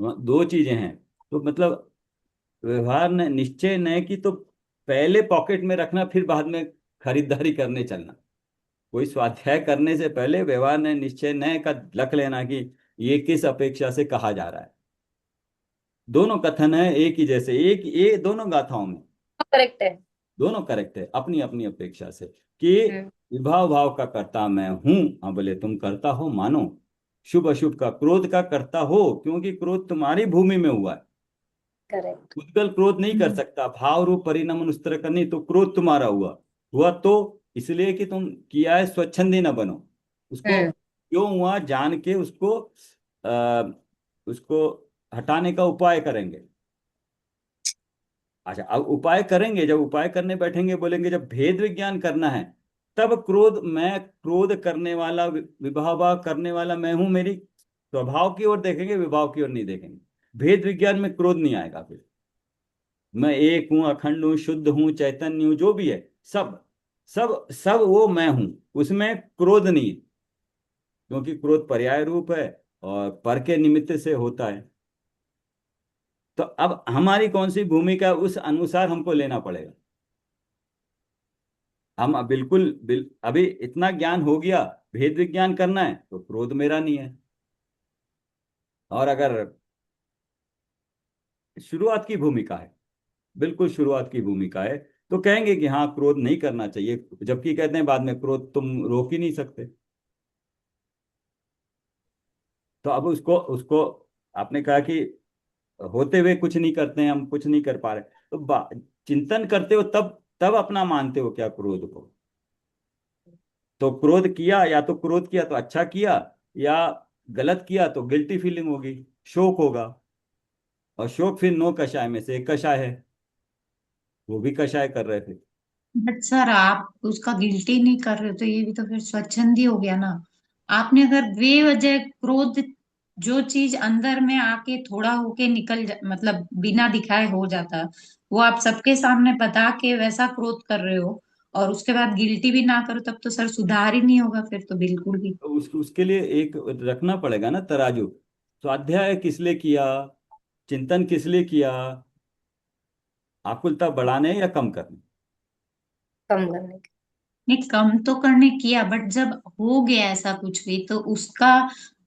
दो चीजें हैं। तो मतलब व्यवहार ने निश्चय नय की तो पहले पॉकेट में रखना, फिर बाद में खरीदारी करने चलना। कोई स्वाध्याय करने से पहले व्यवहार ने निश्चय नय का लख लेना कि ये किस अपेक्षा से कहा जा रहा है। दोनों कथन है एक ही जैसे, एक ये दोनों गाथाओं में करेक्ट है। दोनों करेक्ट है अपनी अपनी अपेक्षा से। कि हम्म। विभाव भाव का कर्ता मैं हूं, हाँ बोले तुम करता हो मानो। शुभ अशुभ का, क्रोध का करता हो क्योंकि क्रोध तुम्हारी भूमि में हुआ है। करेक्ट। उद्गल क्रोध नहीं कर हम्म। सकता, भाव रूप परिणमन उस तरह का नहीं, तो क्रोध तुम्हारा हुआ। हुआ तो इसलिए कि तुम किया है, स्वच्छंदी न बनो। उसको हम्म। क्यों हुआ जान के उसको आ, उसको हटाने का उपाय करेंगे। अच्छा, अब उपाय करेंगे, जब उपाय करने बैठेंगे बोलेंगे जब भेद विज्ञान करना है, तब क्रोध, मैं क्रोध करने वाला विभाव करने वाला मैं हूं, मेरी स्वभाव की ओर देखेंगे, विभाव की ओर नहीं देखेंगे। भेद विज्ञान में क्रोध नहीं आएगा फिर। मैं एक हूं, अखंड हूं, शुद्ध हूं, चैतन्य हूं, जो भी है सब, सब सब वो मैं हूं। उसमें क्रोध नहीं है, क्योंकि क्रोध पर्याय रूप है और पर के निमित्त से होता है। तो अब हमारी कौन सी भूमिका है, उस अनुसार हमको लेना पड़ेगा। हम अभी इतना ज्ञान हो गया, भेद विज्ञान करना है तो क्रोध मेरा नहीं है। और अगर शुरुआत की भूमिका है, बिल्कुल शुरुआत की भूमिका है, तो कहेंगे कि हाँ क्रोध नहीं करना चाहिए, जबकि कहते हैं बाद में क्रोध तुम रोक ही नहीं सकते। तो अब उसको उसको आपने कहा कि होते हुए कुछ नहीं करते हैं, हम कुछ नहीं कर पा रहे, तो चिंतन करते हो तब तब अपना मानते हो क्या क्रोध को। तो क्रोध किया, या तो क्रोध किया तो अच्छा किया, या गलत किया तो गिल्टी फीलिंग होगी, शोक होगा। और शोक फिर नो कषाय में से एक कषाय है, वो भी कषाय कर रहे थे। बट सर आप उसका गिल्टी नहीं कर रहे हो तो ये भी तो फिर स्वच्छंदी हो गया ना। आपने अगर बेवजह क्रोध, जो चीज अंदर में आके थोड़ा होके मतलब बिना दिखाए हो जाता, वो आप सबके सामने बता के वैसा क्रोध कर रहे हो, और उसके बाद गिल्टी भी ना करो, तब तो सर सुधार ही नहीं होगा फिर तो बिल्कुल भी। तो उसके लिए एक रखना पड़ेगा ना तराजू। स्वाध्याय किस लिए किया, चिंतन किस लिए किया, आकुलता बढ़ाने या कम करने। कम करने के। नहीं, कम तो करने किया, बट जब हो गया ऐसा कुछ भी तो उसका,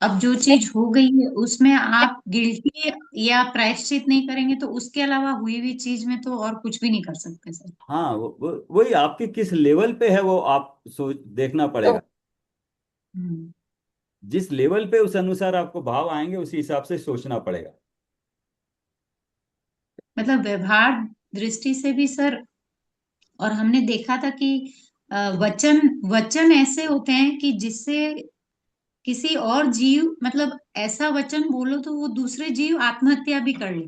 अब जो चीज हो गई है उसमें आप गिल्टी या प्रायश्चित नहीं करेंगे तो उसके अलावा हुई हुई चीज में तो और कुछ भी नहीं कर सकते सर। हाँ वही आपके किस लेवल पे है वो आप सोच देखना तो पड़ेगा। जिस लेवल पे उस अनुसार आपको भाव आएंगे, उसी हिसाब से सोचना पड़ेगा। मतलब व्यवहार दृष्टि से भी सर, और हमने देखा था कि वचन वचन ऐसे होते हैं कि जिससे किसी और जीव, मतलब ऐसा वचन बोलो तो वो दूसरे जीव आत्महत्या भी कर ले।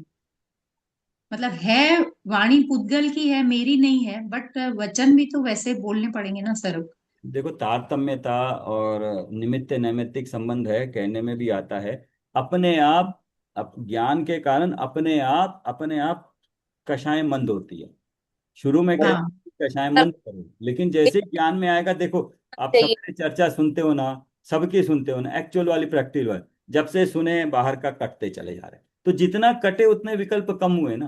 मतलब है, वाणी पुद्गल की है, मेरी नहीं है, बट वचन भी तो वैसे बोलने पड़ेंगे ना सर। देखो तारतम्यता और निमित्त नैमित्तिक संबंध है, कहने में भी आता है। अपने आप, ज्ञान के कारण अपने आप कषाय मंद होती है। शुरू में कहते हाँ। हैं कि कषाय सब मंद करो, लेकिन जैसे ही ज्ञान में आएगा, देखो आप चाहिए। सबसे चर्चा सुनते हो ना, सबकी सुनते हो ना, एक्चुअल वाली प्रैक्टिकल वाली, जब से सुने बाहर का कटते चले जा रहे हैं। तो जितना कटे उतने विकल्प कम हुए ना।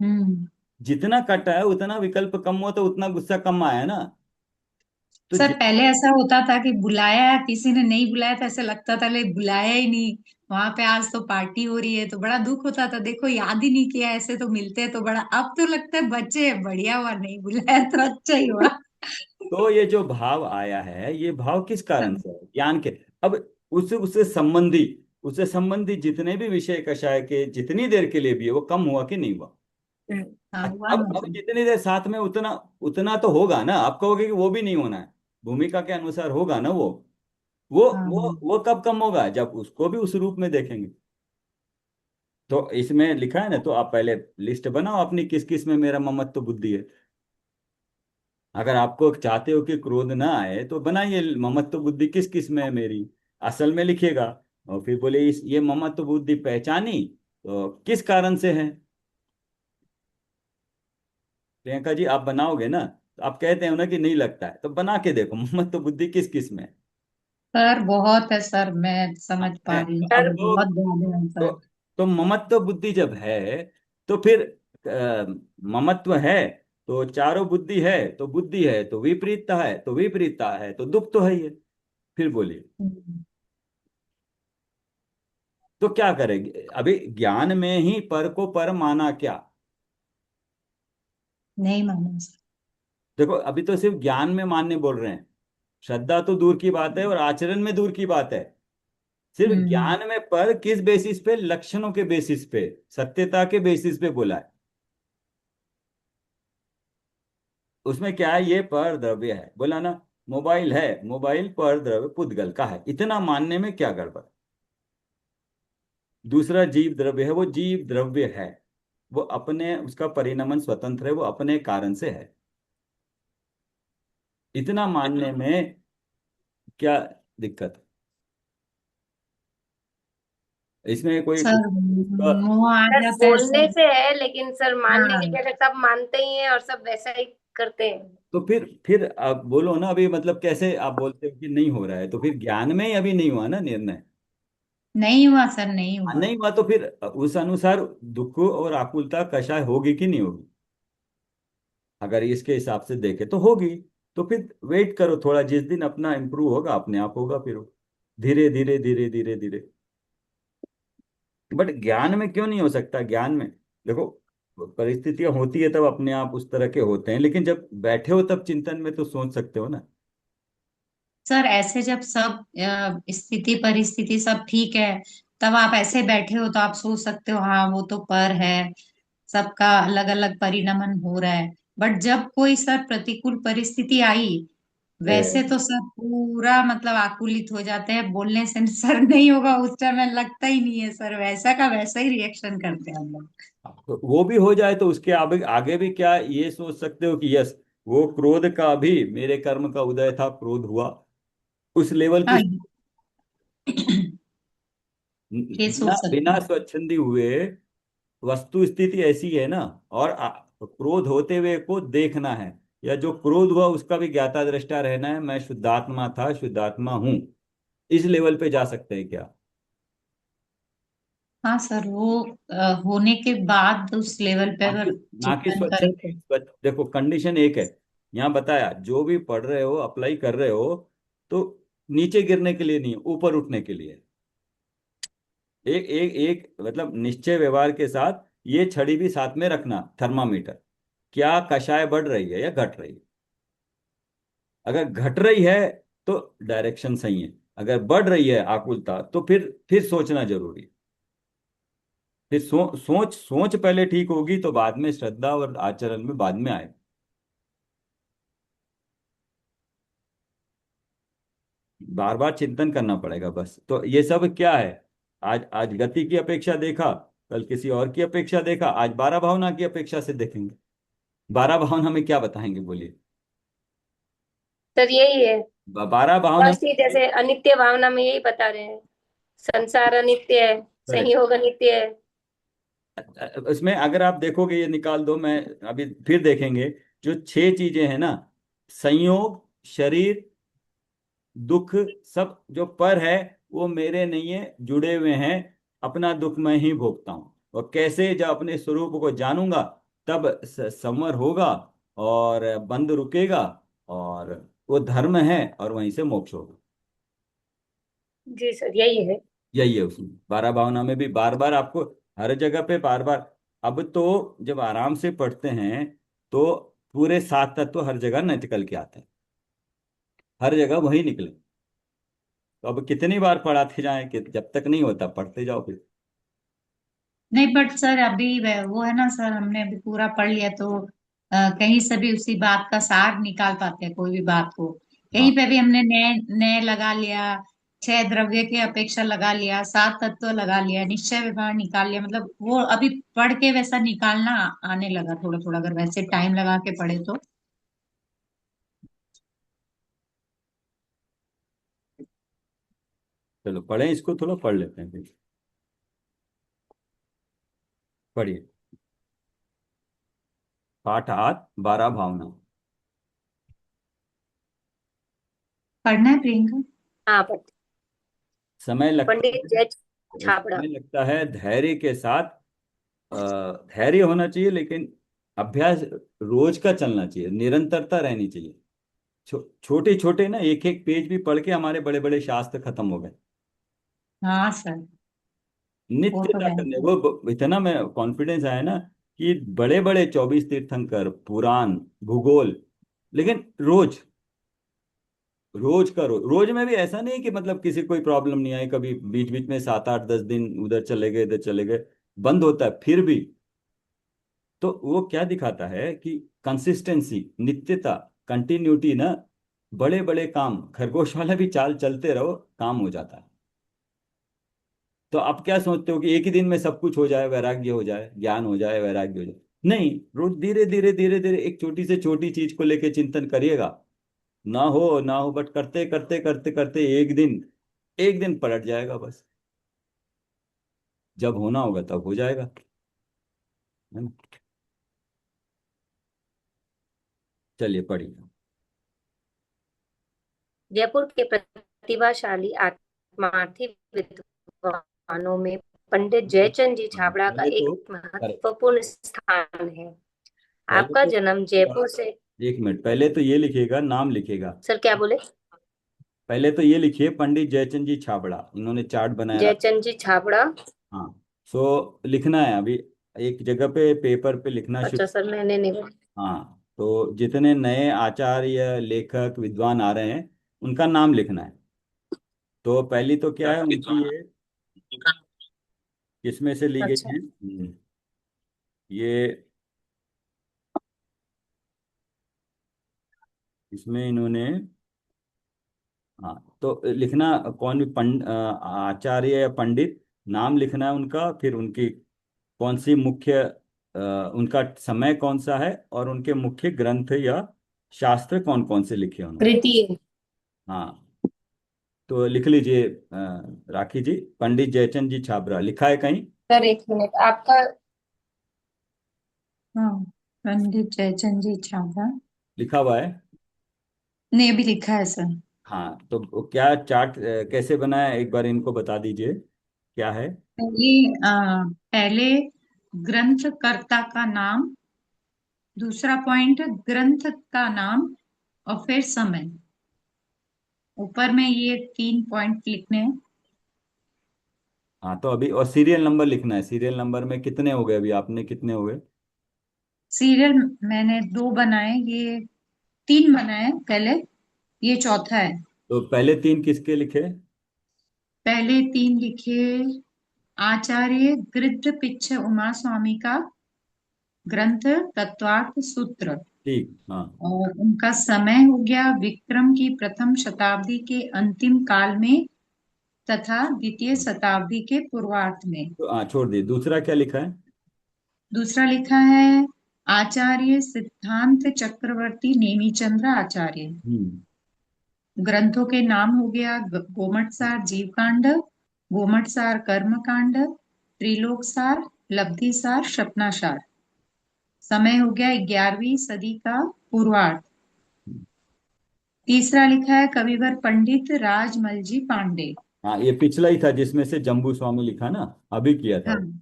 हम्म। जितना कटा है उतना विकल्प कम हुआ, तो उतना गुस्सा कम आया ना। तो सर पहले ऐसा होता था कि बुलाया, किसी ने नहीं बुलाया था, ऐसा लगता था ले बुलाया ही नहीं, वहां पे आज तो पार्टी हो रही है, तो बड़ा दुख होता था, देखो याद ही नहीं किया, ऐसे तो मिलते हैं तो बड़ा। अब तो लगता है बच्चे बढ़िया हुआ नहीं बुलाया तो अच्छा ही हुआ। तो ये जो भाव आया है, ये भाव किस कारण से है, ज्ञान के। अब उससे संबंधी जितने भी विषय कषाय के जितनी देर के लिए भी है, वो कम हुआ कि नहीं हुआ। हाँ हुआ ना अब सर। जितनी देर साथ में, उतना उतना तो होगा ना। आप कहोगे कि वो भी नहीं होना है, भूमिका के अनुसार होगा ना वो। वो हाँ वो वो कब कम होगा, जब उसको भी उस रूप में देखेंगे। तो इसमें लिखा है ना, तो आप पहले लिस्ट बनाओ अपनी, किस किस में मेरा ममत्व बुद्धि है। अगर आपको चाहते हो कि क्रोध ना आए, तो बनाइए ममत्व बुद्धि किस किस में है मेरी, असल में लिखिएगा। और फिर बोले इस ये ममत्व बुद्धि पहचानी तो किस कारण से है। प्रियंका जी आप बनाओगे ना, तो आप कहते हो ना कि नहीं लगता है, तो बना के देखो ममत्व बुद्धि किस किस में है। सर बहुत है सर, मैं समझ पा है रही हूँ अब सर, बहुत ज्यादा है तो सर। तो ममत्व बुद्धि जब है तो फिर ममत्व है तो चारों बुद्धि है, तो बुद्धि है तो विपरीतता है, तो विपरीतता है तो दुख तो है ही है। फिर बोलिए, हम्म, तो क्या करेंगे? अभी ज्ञान में ही पर को पर माना क्या? नहीं मालूम सर। देखो अभी तो सिर्फ ज्ञान में मानने बोल रहे हैं, श्रद्धा तो दूर की बात है और आचरण में दूर की बात है। सिर्फ हम्म। ज्ञान में पर किस बेसिस पे? लक्षणों के बेसिस पे, सत्यता के बेसिस पे बोला है। उसमें क्या है, ये पर द्रव्य है बोला ना, मोबाइल है, मोबाइल पर द्रव्य पुद्गल का है, इतना मानने में क्या गड़बड़? दूसरा जीव द्रव्य है, वो जीव द्रव्य है, वो अपने उसका परिणमन स्वतंत्र है, वो अपने कारण से है, इतना मानने में क्या दिक्कत है? इसमें कोई सर उसका वो आ सर जाता है बोलने सर। से है, लेकिन सर मानने की हाँ जगह सब मानते ही हैं और सब वैसा ही करते हैं। तो फिर आप बोलो ना, अभी मतलब कैसे आप बोलते हो कि नहीं हो रहा है? तो फिर ज्ञान में ही अभी नहीं हुआ ना निर्णय। नहीं हुआ सर, नहीं हुआ। नहीं हुआ तो फिर उस अनुसार दुख और आकुलता कषाय होगी कि नहीं होगी? अगर इसके हिसाब से देखे तो होगी। तो फिर वेट करो थोड़ा, जिस दिन अपना इम्प्रूव होगा अपने आप होगा फिर वो। धीरे धीरे धीरे धीरे धीरे। बट ज्ञान में क्यों नहीं हो सकता? ज्ञान में देखो, परिस्थितियां होती है तब अपने आप उस तरह के होते हैं, लेकिन जब बैठे हो तब चिंतन में तो सोच सकते हो ना। सर ऐसे जब सब स्थिति परिस्थिति सब ठीक है, तब आप ऐसे बैठे हो तो आप सोच सकते हो हाँ वो तो पर है, सबका अलग अलग परिणमन हो रहा है। बट जब कोई सर प्रतिकूल परिस्थिति आई, वैसे तो सर पूरा मतलब आकुलित हो जाते हैं, बोलने से सर नहीं होगा उस टाइम, लगता ही नहीं है सर, वैसा का वैसा ही रिएक्शन करते हैं हम लोग। तो वो भी हो जाए तो उसके आगे आगे भी क्या ये सोच सकते हो कि यस, वो क्रोध का भी मेरे कर्म का उदय था, क्रोध हुआ, उस लेवल की। हाँ ये बिना सोच सकते बिना हैं। स्वच्छंदी हुए वस्तु स्थिति ऐसी है ना, और क्रोध होते हुए को देखना है, या जो क्रोध हुआ उसका भी ज्ञाता दृष्टा रहना है, मैं शुद्धात्मा था, शुद्धात्मा हूं, इस लेवल पे जा सकते हैं क्या? हाँ सर वो होने के बाद उस लेवल पे ना कि अगर ना कि चिंतन करे स्वच्छंदी तो। देखो कंडीशन एक है, यहाँ बताया जो भी पढ़ रहे हो अप्लाई कर रहे हो, तो नीचे गिरने के लिए नहीं, ऊपर उठने के लिए। एक एक एक मतलब निश्चय व्यवहार के साथ ये छड़ी भी साथ में रखना, थर्मामीटर, क्या कषाय बढ़ रही है या घट रही है? अगर घट रही है तो डायरेक्शन सही है, अगर बढ़ रही है आकुलता तो फिर सोचना जरूरी है। फिर सोच सोच पहले ठीक होगी तो बाद में श्रद्धा और आचरण में बाद में आए। बार बार चिंतन करना पड़ेगा बस। तो ये सब क्या है, आज आज गति की अपेक्षा देखा, कल किसी और की अपेक्षा देखा, आज 12 भावना की अपेक्षा से देखेंगे। 12 भावना हमें क्या बताएंगे बोलिए? सर यही है, 12 भावना फर्स्ट ही जैसे अनित्य भावना में यही बता रहे हैं, संसार अनित्य है, करेक्ट। संयोग अनित्य है। इसमें अगर आप देखोगे, ये निकाल दो, मैं अभी फिर देखेंगे, जो 6 चीजें हैं ना, संयोग, शरीर, दुख, सब जो पर है वो मेरे नहीं है, जुड़े हुए हैं, अपना दुख मैं ही भोगता हूं। और कैसे जब अपने स्वरूप को जानूंगा तब संवर होगा और बंध रुकेगा, और वो धर्म है और वहीं से मोक्ष होगा। जी सर यही है। यही है उसमें 12 भावना में भी, बार बार आपको हर जगह पे बार बार। अब तो जब आराम से पढ़ते हैं तो पूरे 7 तत्व हर जगह निकल के आते हैं, हर जगह वही निकले। तो अब कितनी बार पढ़ाते जाएं कि जब तक नहीं होता पढ़ते जाओ फिर। नहीं बट सर अभी वो है ना सर, हमने अभी पूरा पढ़ लिया तो कहीं से भी उसी बात का सार निकाल पाते हैं, कोई भी बात को हाँ कहीं पे भी हमने नए नए लगा लिया, छह द्रव्य की अपेक्षा लगा लिया, सात तत्व लगा लिया, निश्चय विभाग निकाल लिया, मतलब वो अभी पढ़ के वैसा निकालना आने लगा थोड़ा थोड़ा, अगर वैसे टाइम लगा के पढ़े तो। चलो पढ़ें इसको, थोड़ा पढ़ लेते हैं फिर। पढ़िए, पाठ 8, 12 भावना। पढ़ना है प्रियंका? हाँ पढ़ती। समय लगता पंडित है, जय छाबड़ा। समय लगता है धैर्य के साथ। धैर्य होना चाहिए, लेकिन अभ्यास रोज का चलना चाहिए, निरंतरता रहनी चाहिए। छोटे छोटे ना एक एक पेज भी पढ़ के हमारे बड़े बड़े शास्त्र खत्म हो गए। हाँ सर, वो तो नित्यता है करने सर। वो इतना मैं कॉन्फिडेंस आया ना कि बड़े बड़े 24 तीर्थंकर, पुराण, भूगोल, लेकिन रोज, रोज का रोज। रोज में भी ऐसा नहीं कि मतलब किसी कोई प्रॉब्लम नहीं आई, कभी बीच बीच में 7 8 10 दिन उधर चले गए, इधर चले गए, बंद होता है फिर भी। तो वो क्या दिखाता है कि कंसिस्टेंसी, नित्यता, कंटिन्यूटी ना। बड़े बड़े काम खरगोश वाला भी चाल चलते रहो, काम हो जाता है। तो आप क्या सोचते हो कि एक ही दिन में सब कुछ हो जाए, वैराग्य हो जाए, ज्ञान हो जाए, वैराग्य हो जाए? नहीं, रोज धीरे धीरे धीरे धीरे एक छोटी से छोटी चीज को लेके चिंतन करिएगा। ना हो ना हो, बट करते करते करते करते एक दिन पलट जाएगा बस। जब होना होगा तब हो जाएगा, है ना? चलिए पढ़िए। जयपुर के प्रतिभाशाली आत्मार्थी विद्वानों में पंडित जयचंद जी हाँ, छाबड़ा का पहले एक तो महत्वपूर्ण स्थान है। पहले आपका तो जन्म जयपुर से। 1 मिनट, पहले तो ये लिखिएगा, नाम लिखिएगा। सर क्या बोले? पहले तो ये लिखिए, पंडित जयचंद जी छाबड़ा, इन्होंने चार्ट बनाया रखा। जयचंद जी छाबड़ा। हाँ, सो लिखना है अभी, एक जगह पे पेपर पे लिखना अच्छा शुरू। सर, मैंने नहीं बोला। हाँ, तो जितने नए आचार्य, लेखक, विद्वान आ रहे हैं, उनका नाम लिखना है। तो पहली तो क्या है उनकी, ये किसमें से ली गई अच्छा। है? ये इसमें इन्होंने, हाँ तो लिखना कौन भी आचार्य या पंडित, नाम लिखना है उनका, फिर उनकी कौन सी मुख्य, उनका समय कौन सा है, और उनके मुख्य ग्रंथ या शास्त्र कौन कौन से लिखे उन्होंने। कृति। हाँ, तो लिख लीजिए, राखी जी, पंडित जयचंद जी छाबरा लिखा है कहीं? सर एक मिनट आपका। हाँ, पंडित जयचंद जी छाबड़ा लिखा हुआ है। ने भी लिखा है सर। हाँ, तो वो क्या चार्ट कैसे बना है, एक बार इनको बता दीजिए क्या है। पहले ग्रंथकर्ता का नाम, दूसरा पॉइंट ग्रंथ का नाम, और फिर समय। ऊपर में ये 3 पॉइंट लिखने हैं। हाँ, तो अभी और सीरियल नंबर लिखना है। सीरियल नंबर में कितने हो गए, अभी आपने कितने हो गए? सीरियल मैंने 2 बनाए, ये 3 बनाए पहले, ये चौथा है। तो पहले 3 किसके लिखे? पहले 3 लिखे आचार्य गृध्र पिच्छ उमा स्वामी का ग्रंथ तत्वार्थ सूत्र, ठीक, हाँ। और उनका समय हो गया विक्रम की प्रथम शताब्दी के अंतिम काल में तथा द्वितीय शताब्दी के पूर्वार्ध में। तो हाँ, छोड़ दिए। दूसरा क्या लिखा है? दूसरा लिखा है आचार्य सिद्धांत चक्रवर्ती नेमीचंद्र आचार्य। हम्म। ग्रंथों के नाम हो गया गोमटसार जीव कांड, गोमटसार कर्म कांड, त्रिलोकसार, लब्धिसार, स्वप्नासार। समय हो गया 11वीं सदी का पूर्वार्ध। तीसरा लिखा है कविवर पंडित राजमलजी पांडे। हाँ, ये पिछला ही था जिसमें से जम्बू स्वामी लिखा ना, अभी किया था हाँ, वो।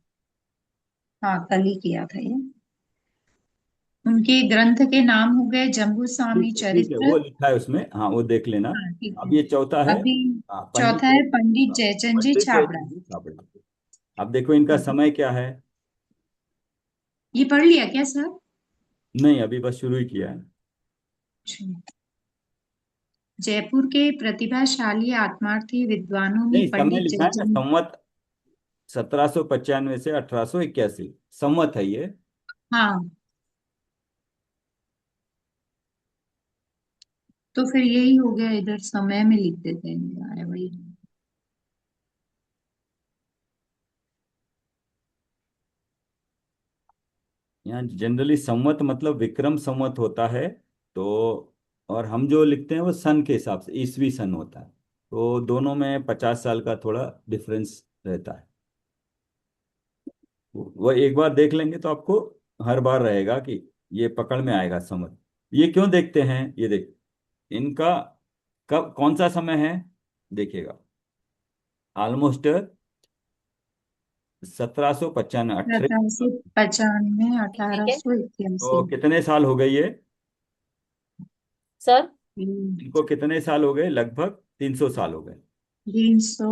हाँ कल ही किया था ये। उनके ग्रंथ के नाम हो गए जम्बू स्वामी ठीक है, ठीक है, चरित्र। वो लिखा है उसमें, हाँ वो देख लेना। हाँ ठीक है। अब ये चौथा है। अभी हाँ, चौथा है पंडित जयचंद जी पंडित छाबड़ा। जयचंद जी छाबड़ा। अब देखो इनका हाँ, समय क्या है। ये पढ़ लिया क्या सर? नहीं, अभी बस शुरू ही किया है। अच्छा। जयपुर के प्रतिभाशाली आत्मार्थी विद्वानों में नहीं, समय पंडित लिखा है ना, जयचंद। संवत 1795 से 1881, संवत है ये। हाँ, तो फिर यही हो गया, इधर समय में लिख देते हैं, यार वही। यहाँ जनरली संवत मतलब विक्रम संवत होता है। तो और हम जो लिखते हैं वो सन के हिसाब से, ईसवी सन होता है। तो दोनों में 50 साल का थोड़ा डिफरेंस रहता है। वो एक बार देख लेंगे तो आपको हर बार रहेगा कि ये पकड़ में आएगा संवत। ये क्यों देखते हैं, ये देख, इनका कब कौन सा समय है? देखिएगा, ऑलमोस्ट 1795, 1795, ठीक है 1881। तो कितने साल हो गए ये? सर। इनको कितने साल हो गए? लगभग 300 साल हो गए। 300।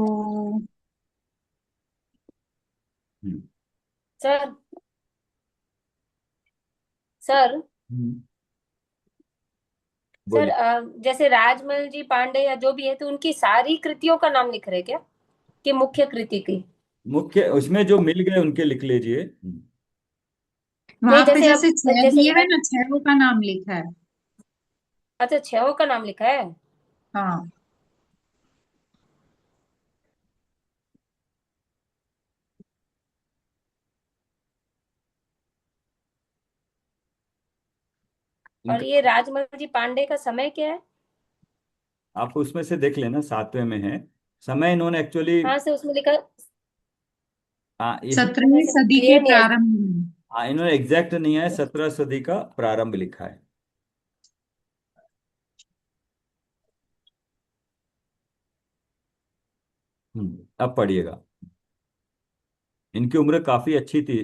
हम्म। सर। सर। हम्म। सर बोलिए। जैसे राजमल जी पांडे या जो भी है, तो उनकी सारी कृतियों का नाम लिख रहे क्या, कि मुख्य कृति की? मुख्य उसमें जो मिल गए उनके लिख लीजिए। वहां नहीं, पे जैसे अब जैसे छह जैसे दिया है इधर। ना, छह का नाम लिखा है। अच्छा, छहों का नाम लिखा है। हाँ। और इनका ये राजमल जी पांडे का समय क्या है? आप उसमें से देख लेना, 7वें में है समय। इन्होंने एक्चुअली, हाँ, से उसमें लिखा। हाँ इसमें, 17वीं वैसे सदी के क्लियर नहीं है। प्रारंभ में। हाँ इन्होंने एग्जैक्ट नहीं है, 17 सदी का प्रारंभ लिखा है। अब पढ़िएगा। इनकी उम्र काफी अच्छी थी,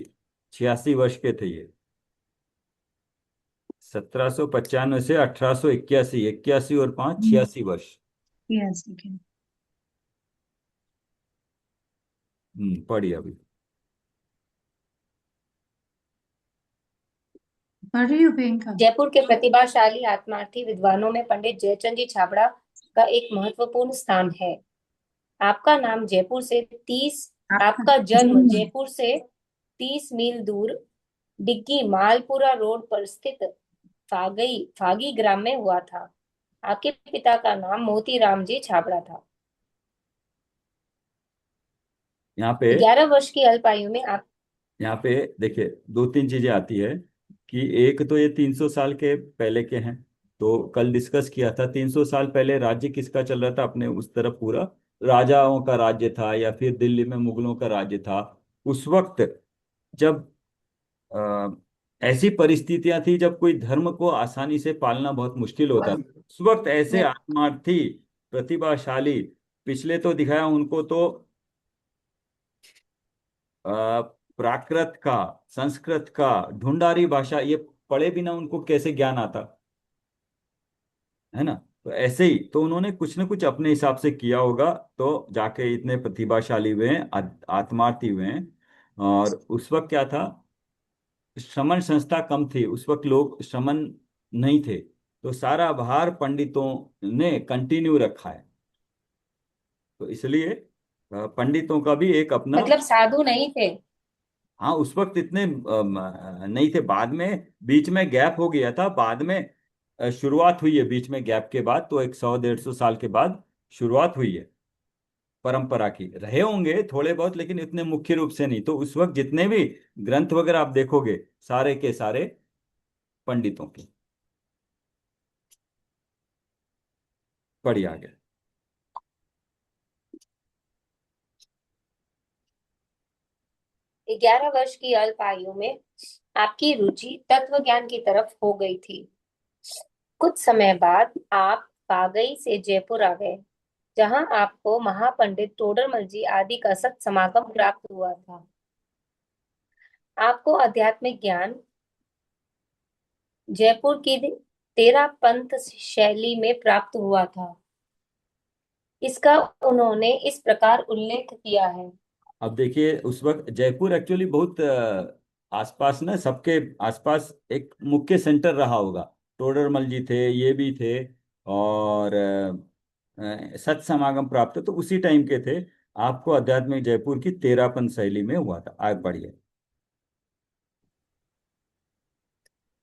86 वर्ष के थे ये। 1795 से 1881, 81 और 5, हम्म, 86 वर्ष। yes, okay। पढ़िए अभी। पढ़ रही हूँ प्रियंका। जयपुर के प्रतिभाशाली आत्मार्थी विद्वानों में पंडित जयचंद जी छाबड़ा का एक महत्वपूर्ण स्थान है। आपका नाम जयपुर से 30 आपका आपका जन्म जन्म। जयपुर से 30 मील दूर डिग्गी मालपुरा रोड पर स्थित फागी ग्राम में हुआ था। आपके पिता का नाम मोतीराम जी छाबड़ा था। यहाँ पे 11 वर्ष की अल्पायु में आप। यहाँ पे देखिए, दो तीन चीजें आती है कि एक तो ये 300 साल के पहले के हैं। तो कल डिस्कस किया था, 300 साल पहले राज्य किसका चल रहा था अपने उस तरफ? पूरा राजाओं का राज्य था, या फिर दिल्ली में मुगलों का राज्य था उस वक्त। जब अ, ऐसी परिस्थितियां थी जब कोई धर्म को आसानी से पालना बहुत मुश्किल होता था, उस वक्त ऐसे आत्मार्थी, प्रतिभाशाली, पिछले तो दिखाया उनको तो प्राकृत का, संस्कृत का, ढूंढारी भाषा, ये पढ़े बिना उनको कैसे ज्ञान आता? है ना? तो ऐसे ही तो उन्होंने कुछ न कुछ अपने हिसाब से किया होगा, तो जाके इतने प्रतिभाशाली हुए हैं, आत्मार्थी हुए हैं। और उस वक्त क्या था, श्रमण संस्था कम थी उस वक्त, लोग श्रमण नहीं थे, तो सारा भार पंडितों ने कंटिन्यू रखा है। तो इसलिए पंडितों का भी एक अपना, मतलब साधु नहीं थे। हाँ उस वक्त इतने नहीं थे। बाद में बीच में गैप हो गया था, बाद में शुरुआत हुई है, बीच में गैप के बाद तो 100 150 साल के बाद शुरुआत हुई है। परंपरा की रहे होंगे थोड़े बहुत, लेकिन इतने मुख्य रूप से नहीं। तो उस वक्त जितने भी ग्रंथ वगैरह आप देखोगे, सारे के सारे पंडितों के। बढ़िया आगे। 11 वर्ष की अल्प आयु में आपकी रुचि तत्व ज्ञान की तरफ हो गई थी। कुछ समय बाद आप पागई से जयपुर आ गए, जहां आपको महापंडित टोडरमल जी आदि का सत्समागम प्राप्त हुआ था। आपको आध्यात्मिक ज्ञान जयपुर की तेरा पंथ शैली में प्राप्त हुआ था। इसका उन्होंने इस प्रकार उल्लेख किया है। अब देखिए, उस वक्त जयपुर एक्चुअली बहुत आसपास ना, सबके आसपास एक मुख्य सेंटर रहा होगा। टोडरमल जी थे, ये भी थे, और सत समागम प्राप्त तो उसी टाइम के थे। आपको आध्यात्मिक जयपुर की तेरापन शैली में हुआ था। आगे बढ़िए।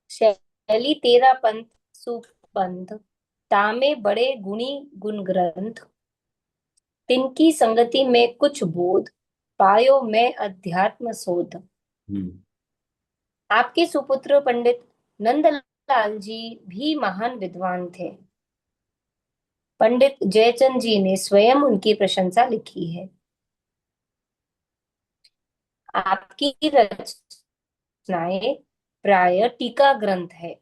शैली तेरा पंथ सुपंथ तामे बड़े गुणी गुण ग्रंथ तिनकी संगति में कुछ बोध पायो मैं अध्यात्म शोध। हम्म। आपके सुपुत्र पंडित नंदलाल जी भी महान विद्वान थे। पंडित जयचंद जी ने स्वयं उनकी प्रशंसा लिखी है। आपकी रचनाएं प्राय टीका ग्रंथ है,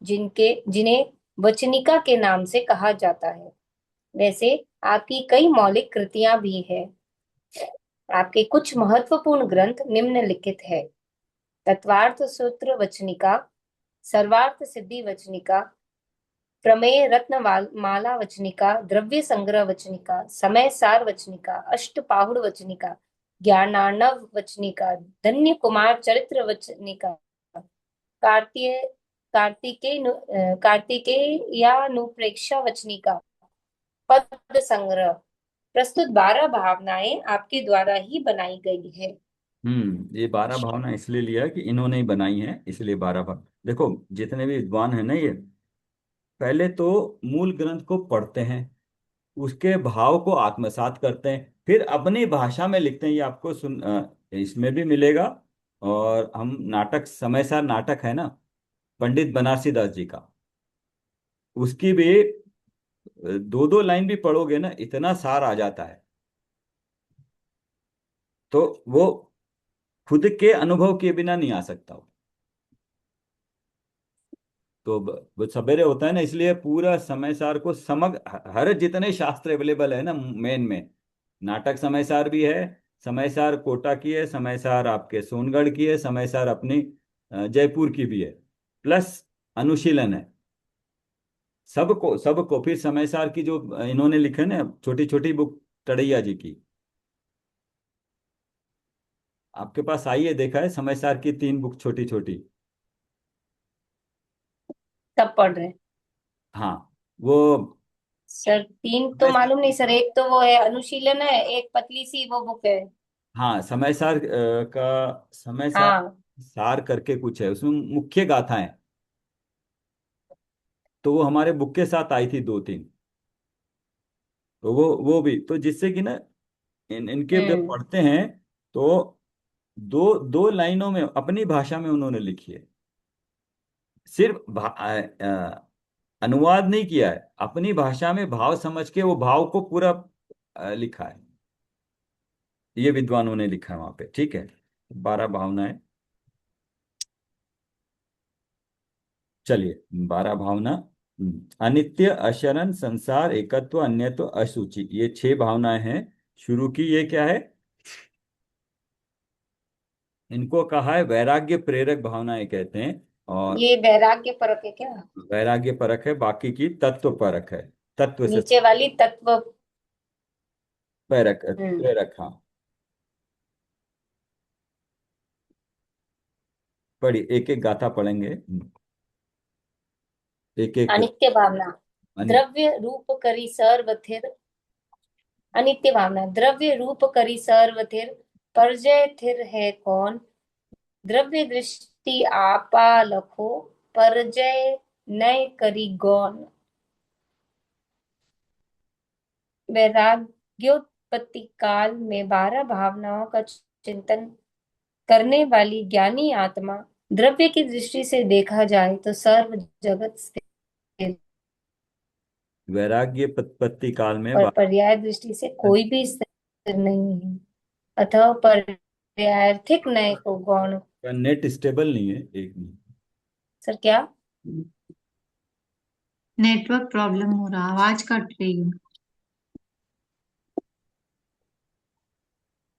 जिन्हें वचनिका के नाम से कहा जाता है। वैसे आपकी कई मौलिक कृतियां भी है। आपके कुछ महत्वपूर्ण ग्रंथ निम्नलिखित है: तत्वार्थ सूत्र वचनिका, सर्वार्थ सिद्धि वचनिका, प्रमेय रत्न माला वचनिका, द्रव्य संग्रह वचनिका, समय सार वचनिका, अष्टपाहुड़ वचनिका, ज्ञानार्णव वचनिका, धन्य कुमार चरित्र वचनिका, कार्तिकेय कार्तिकेयानुप्रेक्षा वचनिका, पद संग्रह। प्रस्तुत 12 भावनाएं आपके द्वारा ही बनाई गई है। ये 12 भावना इसलिए लिया कि इन्होंने ही बनाई है, इसलिए 12 भाव। देखो, जितने भी विद्वान है ना, ये पहले तो मूल ग्रंथ को पढ़ते हैं, उसके भाव को आत्मसात करते हैं, फिर अपनी भाषा में लिखते हैं। ये आपको इसमें भी मिलेगा। और हम नाटक, समयसार नाटक है ना, पंडित बनारसी दास जी का, उसकी भी दो दो लाइन भी पढ़ोगे ना, इतना सार आ जाता है। तो वो खुद के अनुभव के बिना नहीं आ सकता वो। तो वो सवेरे होता है ना, इसलिए पूरा समय सार को समग्र, हर जितने शास्त्र अवेलेबल है ना, मेन में नाटक समय सार भी है, समय सार कोटा की है, समय सार आपके सोनगढ़ की है, समय सार अपनी जयपुर की भी है, प्लस अनुशीलन है। सबको फिर समय सार की जो इन्होंने लिखे ना छोटी छोटी बुक, टड़ैया जी की, आपके पास आई है, देखा है समय सार की 3 बुक छोटी छोटी? सब पढ़ रहे हैं हाँ, वो सर। 3 तो समय सार, मालूम नहीं सर, एक तो वो है अनुशीलन है, एक पतली सी वो बुक है। हाँ समय सार का समय सार हाँ सार करके कुछ है, उसमें मुख्य गाथाएं। तो वो हमारे बुक के साथ आई थी 2-3। तो वो भी तो, जिससे कि ना इनके जब हम्म पढ़ते हैं तो दो दो लाइनों में अपनी भाषा में उन्होंने लिखी है। सिर्फ अनुवाद नहीं किया है, अपनी भाषा में भाव समझ के वो भाव को पूरा लिखा है। ये विद्वानों ने लिखा है वहां पे, ठीक है। 12 भावनाएं, चलिए। 12 भावना। अनित्य, अशरण, संसार, एकत्व, अन्यत्व, असूची, ये 6 भावनाएं हैं शुरू की। ये क्या है? इनको कहा है वैराग्य प्रेरक भावनाएं कहते हैं। और ये वैराग्य परक है क्या? वैराग्य परक है, बाकी की तत्व परक है। तत्व से नीचे वाली तत्व। प्रेरक, हम्म प्रेरक, हाँ। पढ़ी, एक एक गाथा पढ़ेंगे। एक एक। अनित्य भावना। अनित द्रव्य रूप करी सर्वथिर। अनित्य भावना, द्रव्य रूप करी सर्वथिर, परजय थिर है कौन। द्रव्य दृष्टि आपा लखो, परजय नय करी गौन। वैराग्योत्पत्ति काल में 12 भावनाओं का चिंतन करने वाली ज्ञानी आत्मा, द्रव्य की दृष्टि से देखा जाए तो सर्व जगत स्थिर, वैराग्य पत्पत्ति काल में पर पर्याय दृष्टि से कोई भी स्थिर नहीं है। अतः पर्यायार्थिक नय को गौण। का नेट स्टेबल नहीं है, एक सर क्या? मिनट। नेटवर्क प्रॉब्लम हो रहा, आवाज कट रही है।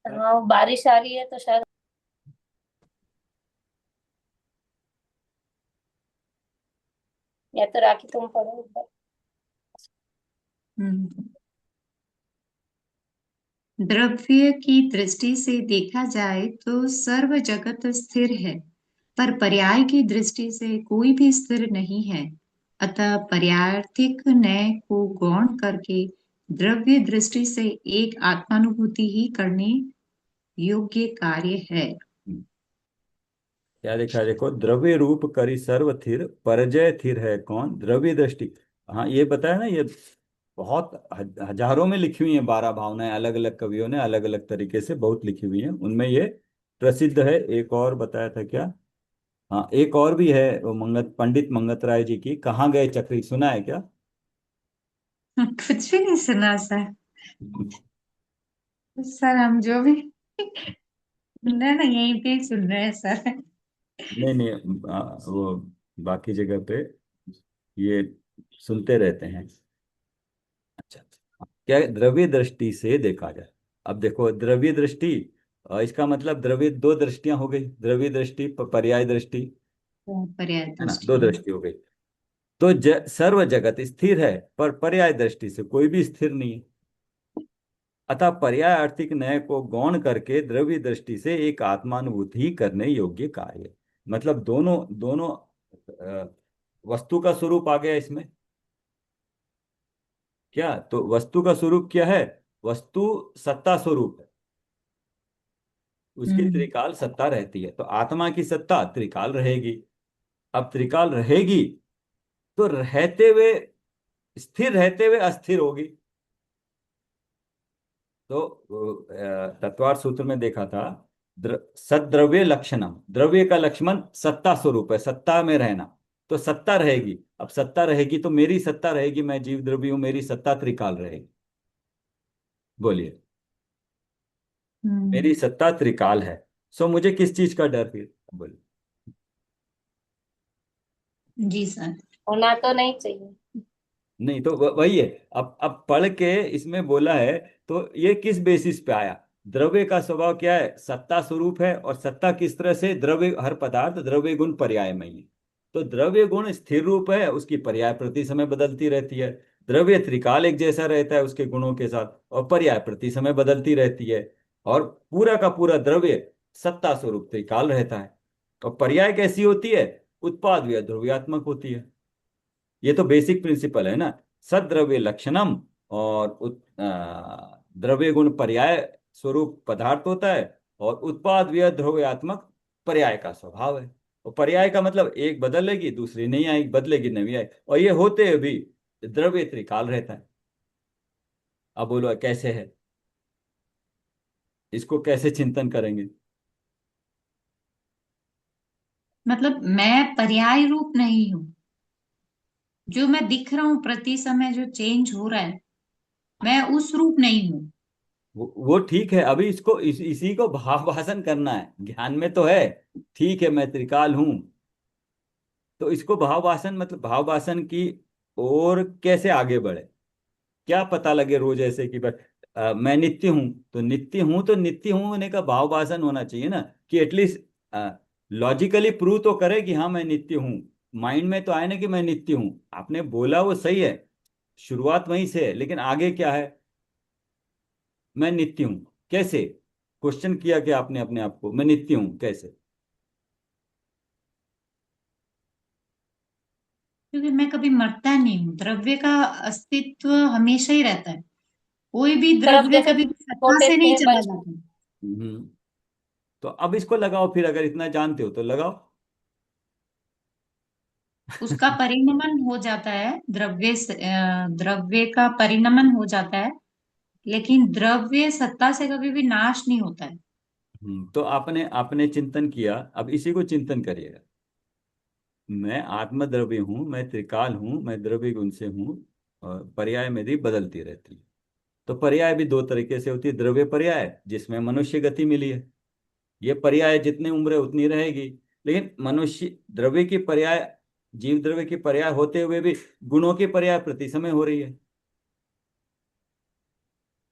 हाँ बारिश आ रही है तो शायद, या तो राखी तुम पढ़ो एक बार। हम्म। द्रव्य की दृष्टि से देखा जाए तो सर्व जगत स्थिर है, पर पर्याय की दृष्टि से कोई भी स्थिर नहीं है। अतः पर्यायार्थिक न्याय को गौण करके द्रव्य दृष्टि से एक आत्मानुभूति ही करने योग्य कार्य है। क्या लिखा है देखो, द्रव्य रूप करी सर्व थिर, परजय थिर है कौन, द्रव्य दृष्टि। हाँ, ये बताया ना, ये बहुत हजारों में लिखी हुई हैं 12 भावनाएं, अलग अलग कवियों ने अलग अलग तरीके से बहुत लिखी हुई हैं, उनमें ये प्रसिद्ध है। एक और बताया था क्या? हाँ, एक और भी है, वो पंडित मंगत राय जी की कहाँ गए चक्री, सुना है क्या? कुछ भी नहीं सुना सर। सर हम जो भी सुन रहे हैं ना, यहीं पे ही सुन रहे हैं सर। नहीं नहीं, वो बाकी जगह पे ये सुनते रहते हैं। अच्छा, क्या द्रव्य दृष्टि से देखा जाए। अब देखो द्रव्य दृष्टि, इसका मतलब द्रव्य दो दृष्टियां हो गई, द्रव्य दृष्टि पर्याय दृष्टि, वो पर्याय है ना, दो दृष्टि है। दृष्टि हो गई। तो सर्व जगत स्थिर है, पर पर्याय दृष्टि से कोई भी स्थिर नहीं है। अतः पर्याय आर्थिक न्याय को गौण करके द्रव्य दृष्टि से एक आत्मानुभूति करने योग्य कार्य है। मतलब दोनों दोनों वस्तु का स्वरूप आ गया इसमें। क्या तो वस्तु का स्वरूप क्या है? वस्तु सत्ता स्वरूप है, उसकी हम्म त्रिकाल सत्ता रहती है, तो आत्मा की सत्ता त्रिकाल रहेगी। अब त्रिकाल रहेगी तो रहते हुए, स्थिर रहते हुए अस्थिर होगी। तो तत्वार्थ सूत्र में देखा था, सद्द्रव्य लक्षणम, द्रव्य का लक्षण सत्ता स्वरूप है, सत्ता में रहना। तो सत्ता रहेगी, अब सत्ता रहेगी तो मेरी सत्ता रहेगी, मैं जीव द्रव्य हूं, मेरी सत्ता त्रिकाल रहेगी। बोलिए, मेरी हम्म। सत्ता त्रिकाल है, सो मुझे किस चीज का डर फिर? बोलिए। जी सर। होना तो नहीं चाहिए। नहीं तो वही है। अब पढ़ के इसमें बोला है, तो ये किस बेसिस पे आया? द्रव्य का स्वभाव क्या है? सत्ता स्वरूप है, और सत्ता किस तरह से? द्रव्य, हर पदार्थ द्रव्य गुण पर्याय में ही है। तो द्रव्य गुण स्थिर रूप है, उसकी पर्याय प्रति समय बदलती रहती है। द्रव्य त्रिकाल एक जैसा रहता है उसके गुणों के साथ, और पर्याय प्रति समय बदलती रहती है। और पूरा का पूरा द्रव्य सत्ता स्वरूप त्रिकाल रहता है। और पर्याय कैसी होती है? उत्पाद व्यय ध्रुव्यात्मक होती है। ये तो बेसिक प्रिंसिपल है ना। सद्द्रव्य लक्षणम, और द्रव्य गुण पर्याय स्वरूप पदार्थ होता है, और उत्पाद व्यय ध्रुव्यात्मक पर्याय का स्वभाव है। और पर्याय का मतलब एक बदलेगी दूसरी नहीं आएगी, बदलेगी नहीं आएगी, और ये होते हुए भी द्रव्य त्रिकाल रहता है। अब बोलो कैसे है, इसको कैसे चिंतन करेंगे? मतलब मैं पर्याय रूप नहीं हूँ, जो मैं दिख रहा हूँ प्रति समय जो चेंज हो रहा है, मैं उस रूप नहीं हूँ। वो ठीक है, अभी इसको इसी को भाव भाषण करना है, ज्ञान में तो है। ठीक है, मैं त्रिकाल हूं, तो इसको भाव भाषण, मतलब भाव भाषण की और कैसे आगे बढ़े? क्या पता लगे रोज ऐसे कि बस मैं नित्य हूं, तो नित्य हूं, तो नित्य हूं होने का भाव भाषण होना चाहिए ना, कि एटलीस्ट लॉजिकली प्रूव तो करे कि हाँ मैं नित्य हूं। माइंड में तो आए ना कि मैं नित्य हूं। आपने बोला वो सही है, शुरुआत वहीं से है, लेकिन आगे क्या है? मैं नित्य हूं कैसे? क्वेश्चन किया कि आपने अपने आप को, मैं नित्य हूं कैसे? क्योंकि मैं कभी मरता नहीं हूँ, द्रव्य का अस्तित्व हमेशा ही रहता है। कोई भी पर अब द्रव्य जैसे कभी भी सत्ता छोटे से नहीं थे चला बचपन, जाता। हम्म। तो अब इसको लगाओ फिर, अगर इतना जानते हो तो लगाओ। उसका परिणमन हो जाता है, द्रव्य का परिणमन हो जाता है, लेकिन द्रव्य सत्ता से कभी भी नाश नहीं होता है। तो आपने आपने चिंतन किया, अब इसी को चिंतन करिएगा। मैं आत्मद्रव्य हूँ, मैं त्रिकाल हूँ, मैं द्रव्य गुण से हूँ, और पर्याय मेरी बदलती रहती है। तो पर्याय भी दो तरीके से होती है। द्रव्य पर्याय जिसमें मनुष्य गति मिली है, ये पर्याय जितनी उम्र है उतनी रहेगी। लेकिन मनुष्य द्रव्य की पर्याय, जीव द्रव्य की पर्याय होते हुए भी गुणों की पर्याय प्रति समय हो रही है,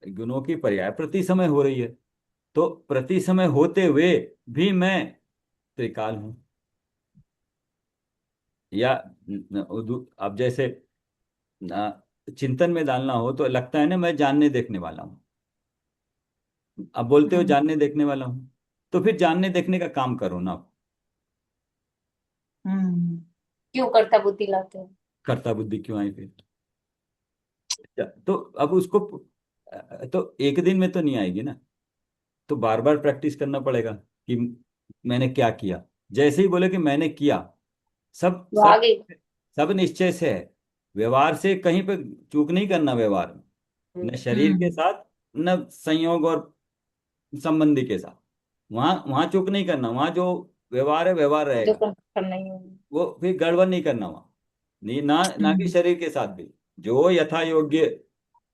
गुणों की पर्याय प्रति समय हो रही है। तो प्रति समय होते हुए भी मैं त्रिकाल हूं। या अब जैसे चिंतन में डालना हो तो लगता है ना मैं जानने देखने वाला हूँ। अब बोलते हो हम्म जानने देखने वाला हूँ, तो फिर जानने देखने का काम करो ना। हम्म क्यों करता बुद्धि लाते हैं? कर्ता बुद्धि क्यों आई फिर? तो अब उसको तो एक दिन में तो नहीं आएगी ना, तो बार बार प्रैक्टिस करना पड़ेगा कि मैंने क्या किया। जैसे ही बोले कि मैंने किया, सब वो सब आगे। सब निश्चय से है। व्यवहार से कहीं पे चूक नहीं करना, व्यवहार में, न शरीर के हम्म साथ, न संयोग और संबंधी के साथ। वहां वहां चूक नहीं करना, वहां जो व्यवहार है व्यवहार जो रहेगा। करना ही है। वो फिर गड़बड़ नहीं करना वहां, नहीं ना, ना कि हम्म शरीर के साथ भी। जो यथा योग्य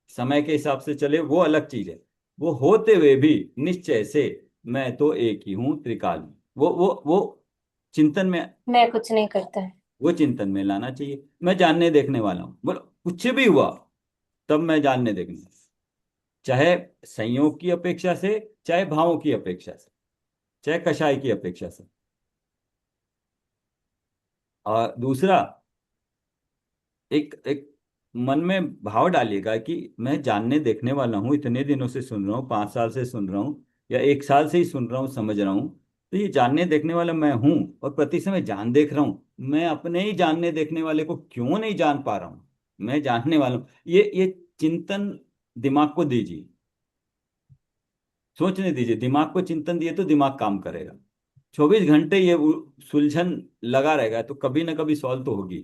समय के हिसाब से चले वो अलग चीज है। वो होते हुए भी निश्चय से मैं तो एक ही हूँ, त्रिकाल हूं। वो चिंतन में, मैं कुछ नहीं करता है। वो चिंतन में लाना चाहिए। मैं जानने देखने वाला हूँ, बोलो कुछ भी हुआ तब मैं जानने देखने। चाहे संयोग की अपेक्षा से, चाहे भावों की अपेक्षा से, चाहे कषाय की अपेक्षा से। और दूसरा, एक एक मन में भाव डालिएगा कि मैं जानने देखने वाला हूँ, इतने दिनों से सुन रहा हूँ, 5 साल से सुन रहा हूँ, या 1 साल से ही सुन रहा हूँ, समझ रहा हूँ। तो ये जानने देखने वाला मैं हूँ, और प्रति समय जान देख रहा हूँ। मैं अपने ही जानने देखने वाले को क्यों नहीं जान पा रहा हूँ? मैं जानने वाला हूँ, ये चिंतन दिमाग को दीजिए, सोचने दीजिए। दिमाग को चिंतन दिए तो दिमाग काम करेगा। 24 घंटे ये सुलझन लगा रहेगा तो कभी ना कभी सॉल्व तो होगी।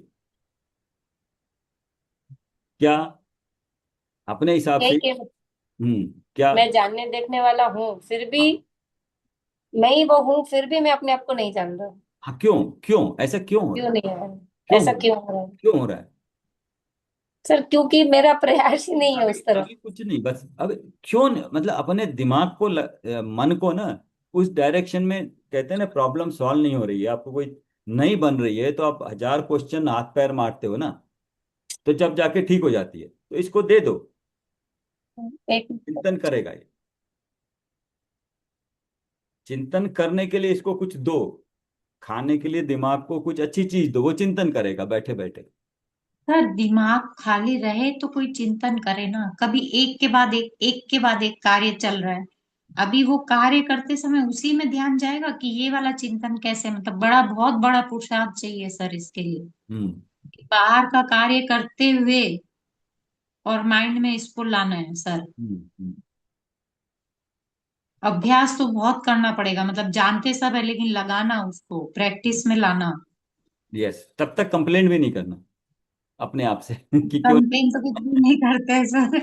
क्या अपने हिसाब से? यही कि क्या? मैं जानने देखने वाला हूँ, फिर भी हाँ। मैं ही वो हूँ, फिर भी मैं अपने आप को नहीं जान रहा। हाँ, क्यों? क्यों ऐसा क्यों हो रहा क्यों है? नहीं है? क्यों ऐसा हो रहा है? क्यों हो रहा है? क्यों हो रहा है? सर क्योंकि मेरा प्रयास ही नहीं है अभी उस तरफ। अभी कुछ नहीं, बस अब क्यों मतलब अपने दिमाग को मन को ना उस डायरेक्शन में, कहते हैं ना, प्रॉब्लम सॉल्व नहीं हो रही है, आपको कोई नहीं बन रही है, तो आप 1000 क्वेश्चन हाथ पैर मारते हो ना, तो जब जाके ठीक हो जाती है। तो इसको दे दो, एक चिंतन करेगा ये। चिंतन करने के लिए इसको कुछ दो, खाने के लिए दिमाग को कुछ अच्छी चीज दो, वो चिंतन करेगा बैठे बैठे। सर दिमाग खाली रहे तो कोई चिंतन करे ना, कभी एक के बाद एक कार्य चल रहा है। अभी वो कार्य करते समय उसी में ध्यान जाएगा कि ये वाला चिंतन कैसे, मतलब बहुत बड़ा पुरुषार्थ चाहिए सर इसके लिए। हम्म। बाहर का कार्य करते हुए और माइंड में इसको लाना है सर। हम्म। अभ्यास तो बहुत करना पड़ेगा, मतलब जानते सब है लेकिन लगाना, उसको प्रैक्टिस में लाना। यस, तब तक कंप्लेंट भी नहीं करना अपने आप से कि क्यों। कंप्लेन तो कुछ भी नहीं करते हैं सर।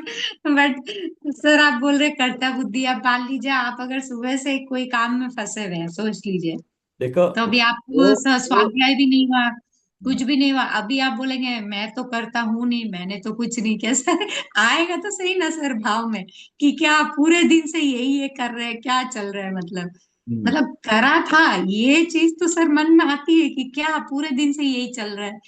बट सर आप बोल रहे कर्ता बुद्धि, आप मान लीजिए आप अगर सुबह से कोई काम में फंसे हुए हैं, सोच लीजिए, देखो तो अभी वो आपको वो स्वाध्याय भी नहीं हुआ, कुछ भी नहीं हुआ, अभी आप बोलेंगे मैं तो करता हूँ नहीं, मैंने तो कुछ नहीं किया सर। आएगा तो सही ना सर भाव में, कि क्या पूरे दिन से यही ये कर रहे हैं, क्या चल रहा है, मतलब हम्म, मतलब करा था, ये चीज तो सर मन में आती है कि क्या पूरे दिन से यही चल रहा है।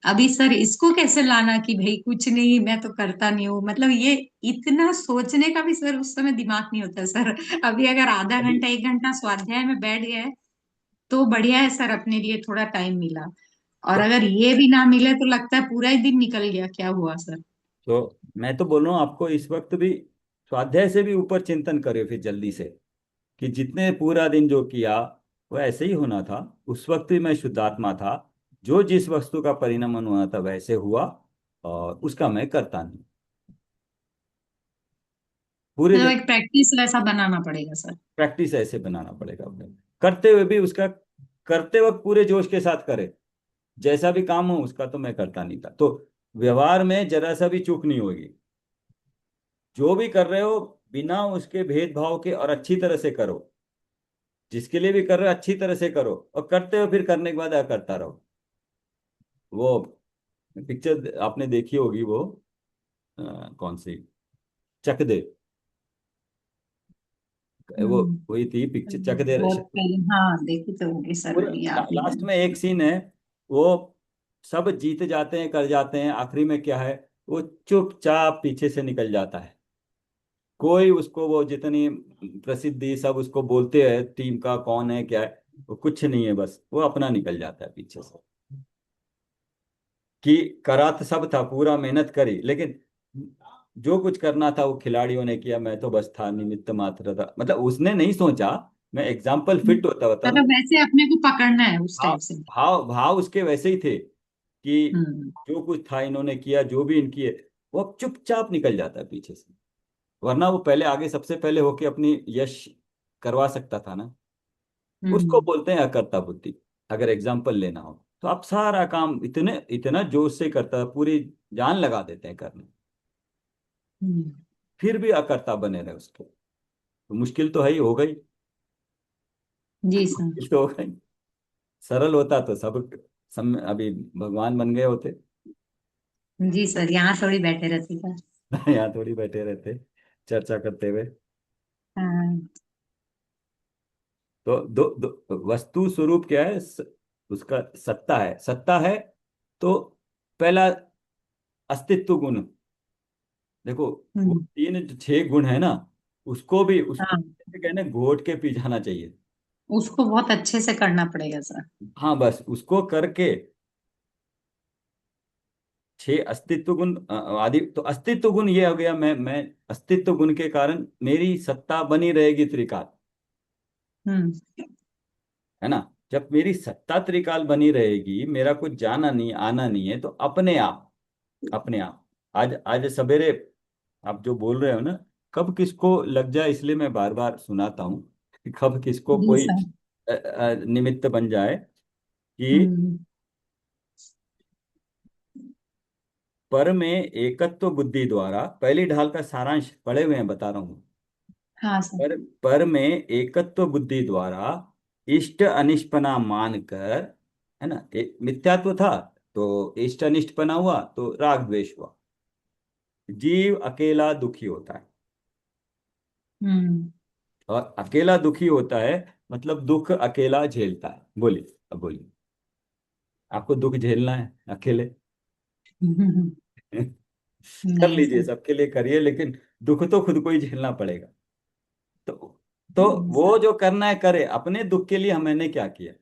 अभी सर इसको कैसे लाना कि भाई कुछ नहीं, मैं तो करता नहीं हूँ, मतलब ये इतना सोचने का भी सर उस समय दिमाग नहीं होता सर। अभी अगर आधा अभी घंटा 1 घंटा स्वाध्याय में बैठ गए तो बढ़िया है सर, अपने लिए थोड़ा टाइम मिला। और तो, अगर ये भी ना मिले तो लगता है पूरा ही दिन निकल गया, क्या हुआ सर। मैं तो बोल रहा हूँ आपको इस वक्त भी स्वाध्याय से भी ऊपर चिंतन करिए फिर जल्दी से, कि जितने पूरा दिन जो किया वो ऐसे ही होना था। उस वक्त भी मैं शुद्धात्मा था, जो जिस वस्तु का परिणमन होना था वैसे हुआ, और उसका मैं करता नहीं। पूरे मतलब दिन एक प्रैक्टिस वैसा बनाना पड़ेगा सर। प्रैक्टिस ऐसे बनाना पड़ेगा अपने, करते हुए भी उसका, करते वक्त पूरे जोश के साथ करे। जैसा भी काम हो उसका तो मैं करता नहीं था, तो व्यवहार में जरा सा भी चूक नहीं होगी। जो भी कर रहे हो बिना उसके भेदभाव के और अच्छी तरह से करो। जिसके लिए भी कर रहे हो अच्छी तरह से करो, और करते हो फिर करने के बाद करता रहो। वो पिक्चर आपने देखी होगी, वो कौन सी, चक दे, वो हम्म। वही थी पिक्चर, चक दे। बहुत पहले हाँ देखी तो होगी सर, पूरे मेरी याद नहीं लास्ट है। में एक सीन है, वो सब जीत जाते हैं, कर जाते हैं, आखिरी में क्या है, वो चुपचाप पीछे से निकल जाता है। कोई उसको, वो जितनी प्रसिद्धि सब उसको बोलते हैं टीम का कौन है क्या है, वो कुछ नहीं है, बस वो अपना निकल जाता है पीछे से। कि करा तो सब था, पूरा मेहनत करी, लेकिन जो कुछ करना था वो खिलाड़ियों ने किया, मैं तो बस था निमित्त मात्र था, मतलब उसने नहीं सोचा। मैं एग्जाम्पल फिट होता बता रहा हूँ। मतलब वैसे अपने को पकड़ना है उस भाव टाइप से। भाव भाव उसके वैसे ही थे कि हम्म। जो कुछ था इन्होंने किया, जो भी इनकी है, वो अब चुपचाप निकल जाता है पीछे से। वरना वो पहले आगे सबसे पहले होके अपनी यश करवा सकता था ना। उसको हम्म। बोलते हैं अकर्ता बुद्धि। अगर एग्जाम्पल लेना हो तो आप सारा काम इतने इतना जोश से करता है, पूरी जान लगा देते हैं करने, हम्म। फिर भी अकर्ता बने रहे उसको, तो मुश्किल तो है ही, हो गई। जी सर। मुश्किल तो हो गई। सरल होता तो सब अभी भगवान बन गए होते। जी सर, यहाँ थोड़ी बैठे रहते सर। यहाँ थोड़ी बैठे रहते चर्चा करते हुए। हाँ। तो वस्तु स्वरूप क्या है, उसका सत्ता है, सत्ता है। तो पहला अस्तित्व गुण, देखो, वो हम्म। तीन जो छह गुण है ना, उसको हाँ, कहने घोट के पी जाना चाहिए। उसको बहुत अच्छे से करना पड़ेगा सर। हाँ, बस उसको करके छह अस्तित्व गुण आदि, तो अस्तित्व गुण ये हो गया, मैं अस्तित्व गुण के कारण मेरी सत्ता बनी रहेगी त्रिकाल, हम्म। है ना। जब मेरी सत्ता त्रिकाल बनी रहेगी, मेरा कुछ जाना नहीं आना नहीं है, तो अपने आप, अपने आप आज आज सवेरे आप जो बोल रहे हो ना, कब किसको लग जाए, इसलिए मैं बार बार सुनाता हूँ कि कब किसको जी कोई सर। निमित्त बन जाए कि हम्म। पर में एकत्व बुद्धि द्वारा, पहली ढाल का सारांश पढ़े हुए हैं, बता रहा हूँ। हाँ सर। पर में एकत्व बुद्धि द्वारा इष्ट अनिष्टपना मानकर, है ना, एक मिथ्यात्व था, तो इष्ट अनिष्टपना हुआ तो राग द्वेष हुआ। जीव अकेला दुखी होता है, हम्म। और अकेला दुखी होता है मतलब दुख अकेला झेलता है। बोलिए, अब बोलिए, आपको दुख झेलना है अकेले? कर नहीं लीजिए, सर। सबके लिए करिए, लेकिन दुख तो खुद को ही झेलना पड़ेगा। तो तो नहीं सर। वो जो करना है करे, अपने दुख के लिए मैंने क्या किया,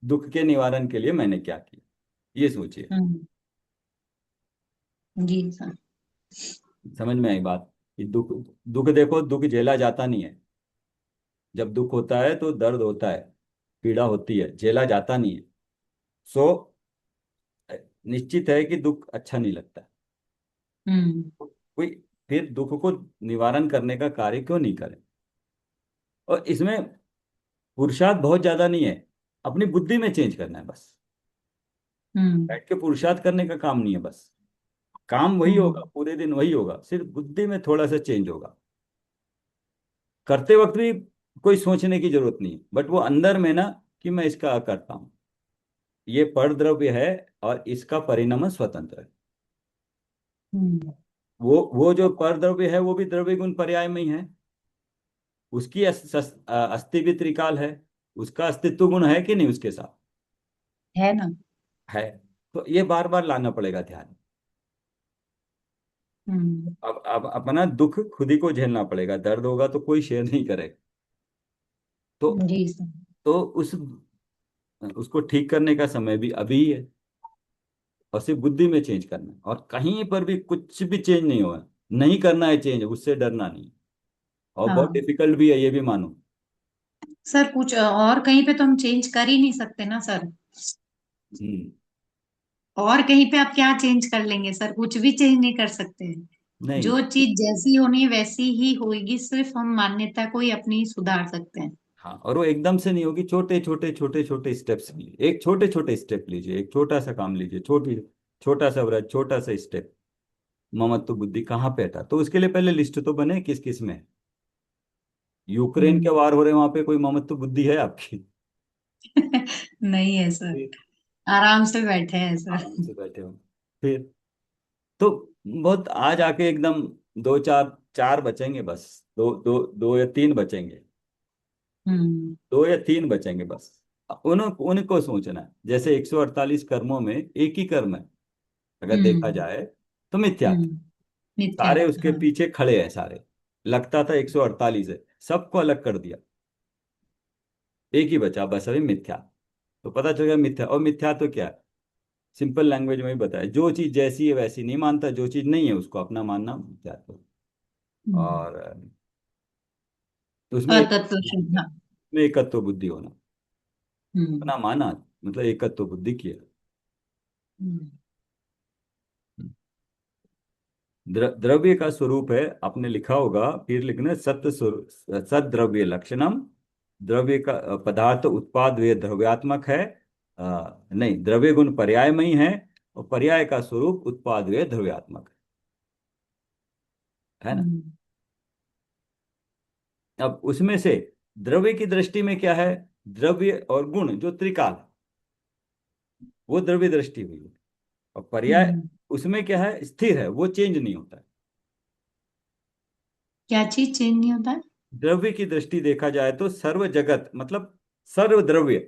दुख के निवारण के लिए मैंने क्या किया, ये सोचिए। हम्म। जी सर। समझ में आई बात? कि दुख, दुख देखो, दुख झेला जाता नहीं है। जब दुख होता है तो दर्द होता है, पीड़ा होती है, झेला जाता नहीं है। सो निश्चित है कि दुख अच्छा नहीं लगता। हम्म। कोई फिर दुख को निवारण करने का कार्य क्यों नहीं करे? और इसमें पुरुषार्थ बहुत ज्यादा नहीं है, अपनी बुद्धि में चेंज करना है बस। हम्म। बैठ के पुरुषार्थ करने का काम नहीं है, बस काम वही होगा, हम्म। पूरे दिन वही होगा, सिर्फ बुद्धि में थोड़ा सा चेंज होगा। करते वक्त भी कोई सोचने की जरूरत नहीं, बट वो अंदर में ना, कि मैं इसका करता हूँ, ये पर द्रव्य है और इसका परिणाम स्वतंत्र है। हम्म। वो जो पर द्रव्य है वो भी द्रव्य गुण पर्याय में ही है। उसकी अस्थि भी त्रिकाल है, उसका अस्तित्व गुण है कि नहीं उसके साथ? है ना। है। तो ये बार बार लाना पड़ेगा ध्यान। हम्म। अब अपना दुख खुद ही को झेलना पड़ेगा, दर्द होगा तो कोई शेयर नहीं करेगा। तो जी सर। तो उसको ठीक करने का समय भी अभी ही है, और सिर्फ बुद्धि में चेंज करना है, और कहीं पर भी कुछ भी चेंज नहीं होगा। नहीं करना है चेंज, उससे डरना नहीं। और बहुत हाँ डिफिकल्ट भी है, ये भी मानो। सर, कुछ और कहीं पे तो हम चेंज कर ही नहीं सकते ना सर। हम्म। और कहीं पे आप क्या चेंज कर लेंगे सर? कुछ भी चेंज नहीं कर सकते हैं। नहीं। जो चीज जैसी होनी है वैसी ही होगी, सिर्फ हम मान्यता को ही अपनी सुधार सकते हैं। हाँ, और वो एकदम से नहीं होगी, छोटे छोटे छोटे छोटे स्टेप्स लीजिए, एक छोटे छोटे स्टेप लीजिए, एक छोटा सा काम लीजिए, छोटा सा व्रत, छोटा सा स्टेप। ममत्व बुद्धि कहाँ पे था, तो उसके लिए पहले लिस्ट तो बने किस किस में है। यूक्रेन के हम्म। वार हो रहे हैं, वहां पे कोई ममत्व बुद्धि है आपकी? नहीं है सर। फिर आराम से बैठे हैं सर। आराम से बैठे हो। फिर तो बहुत आज आके एकदम दो चार चार बचेंगे बस, दो दो दो या तीन बचेंगे, हम्म। दो या तीन बचेंगे बस। उनको सोचना है, जैसे 148 कर्मों में एक ही कर्म है, अगर देखा हम्म। जाए तो मिथ्या। हम्म। मिथ्या। सारे उसके हाँ। पीछे खड़े हैं सारे, लगता था 148 है, सबको अलग कर दिया, एक ही बचा बस अभी मिथ्या। तो पता चल गया मिथ्या, और मिथ्या तो क्या है? सिंपल लैंग्वेज में ही बताया, जो चीज जैसी है वैसी नहीं मानता, जो चीज नहीं है उसको अपना मानना मिथ्या। हम्म। और उसमें अतत्व शुद्ध। में एकत्व बुद्धि होना, हम्म। अपना माना, मतलब एकत्व बुद्धि किया। हम्म। द्रव्य का स्वरूप है, आपने लिखा होगा, फिर लिखना सत्य स्वरूप, सद द्रव्य लक्षणम। द्रव्य का पदार्थ उत्पाद वे द्रव्यात्मक है, नहीं, द्रव्य गुण पर्यायमयी है, और पर्याय का स्वरूप उत्पाद वे द्रव्यात्मक है ना। हम्म। अब उसमें से द्रव्य की दृष्टि में क्या है, द्रव्य और गुण जो त्रिकाल है, वो द्रव्य दृष्टि हुई। और पर्याय, हम्म। उसमें क्या है, स्थिर है, वो चेंज नहीं होता है। क्या चीज चेंज नहीं होता है? द्रव्य की दृष्टि देखा जाए तो सर्व जगत मतलब सर्व द्रव्य,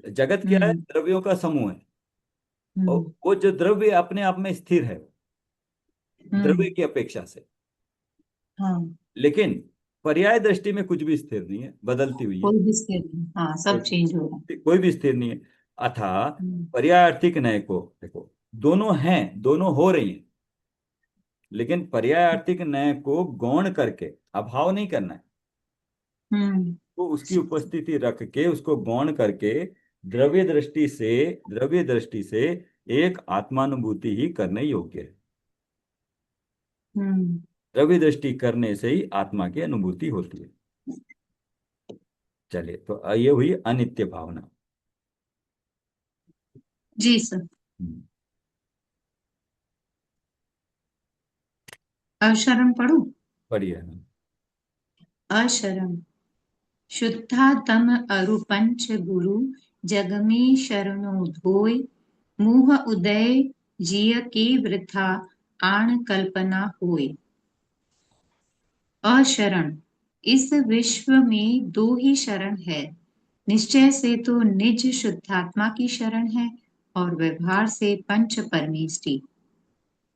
जगत क्या है, हम्म। द्रव्यों का समूह है। और हम्म। वो जो द्रव्य अपने आप में स्थिर है, हम्म। द्रव्य की अपेक्षा से। हाँ। लेकिन पर्याय दृष्टि में कुछ भी स्थिर नहीं है, बदलती हुई है। कोई भी स्थिर नहीं, हाँ सब चेंज हो रहा है। कोई भी स्थिर नहीं है। अतः हम्म। पर्यायार्थिक न्याय को देखो, दोनों हैं, दोनों हो रही हैं, लेकिन पर्यायार्थिक न्याय को गौण करके अभाव नहीं करना है। हम्म। तो उसकी उपस्थिति रख के उसको गौण करके द्रव्य दृष्टि से, द्रव्य दृष्टि से एक आत्मानुभूति ही करने योग्य है। हम्म। द्रव्य दृष्टि करने से ही आत्मा की अनुभूति होती है। चलिए, तो ये हुई अनित्य भावना। जी सर। हम्म, अशरण पढ़ू। बढ़िया। अशरण। शुद्धा तम अरुपंच गुरु जगमी शरणो धोय, मुह उदय जिय के वृथा आण कल्पना होय। अशरण। इस विश्व में दो ही शरण है। निश्चय से तो निज शुद्धात्मा की शरण है, और व्यवहार से पंच परमेष्टि।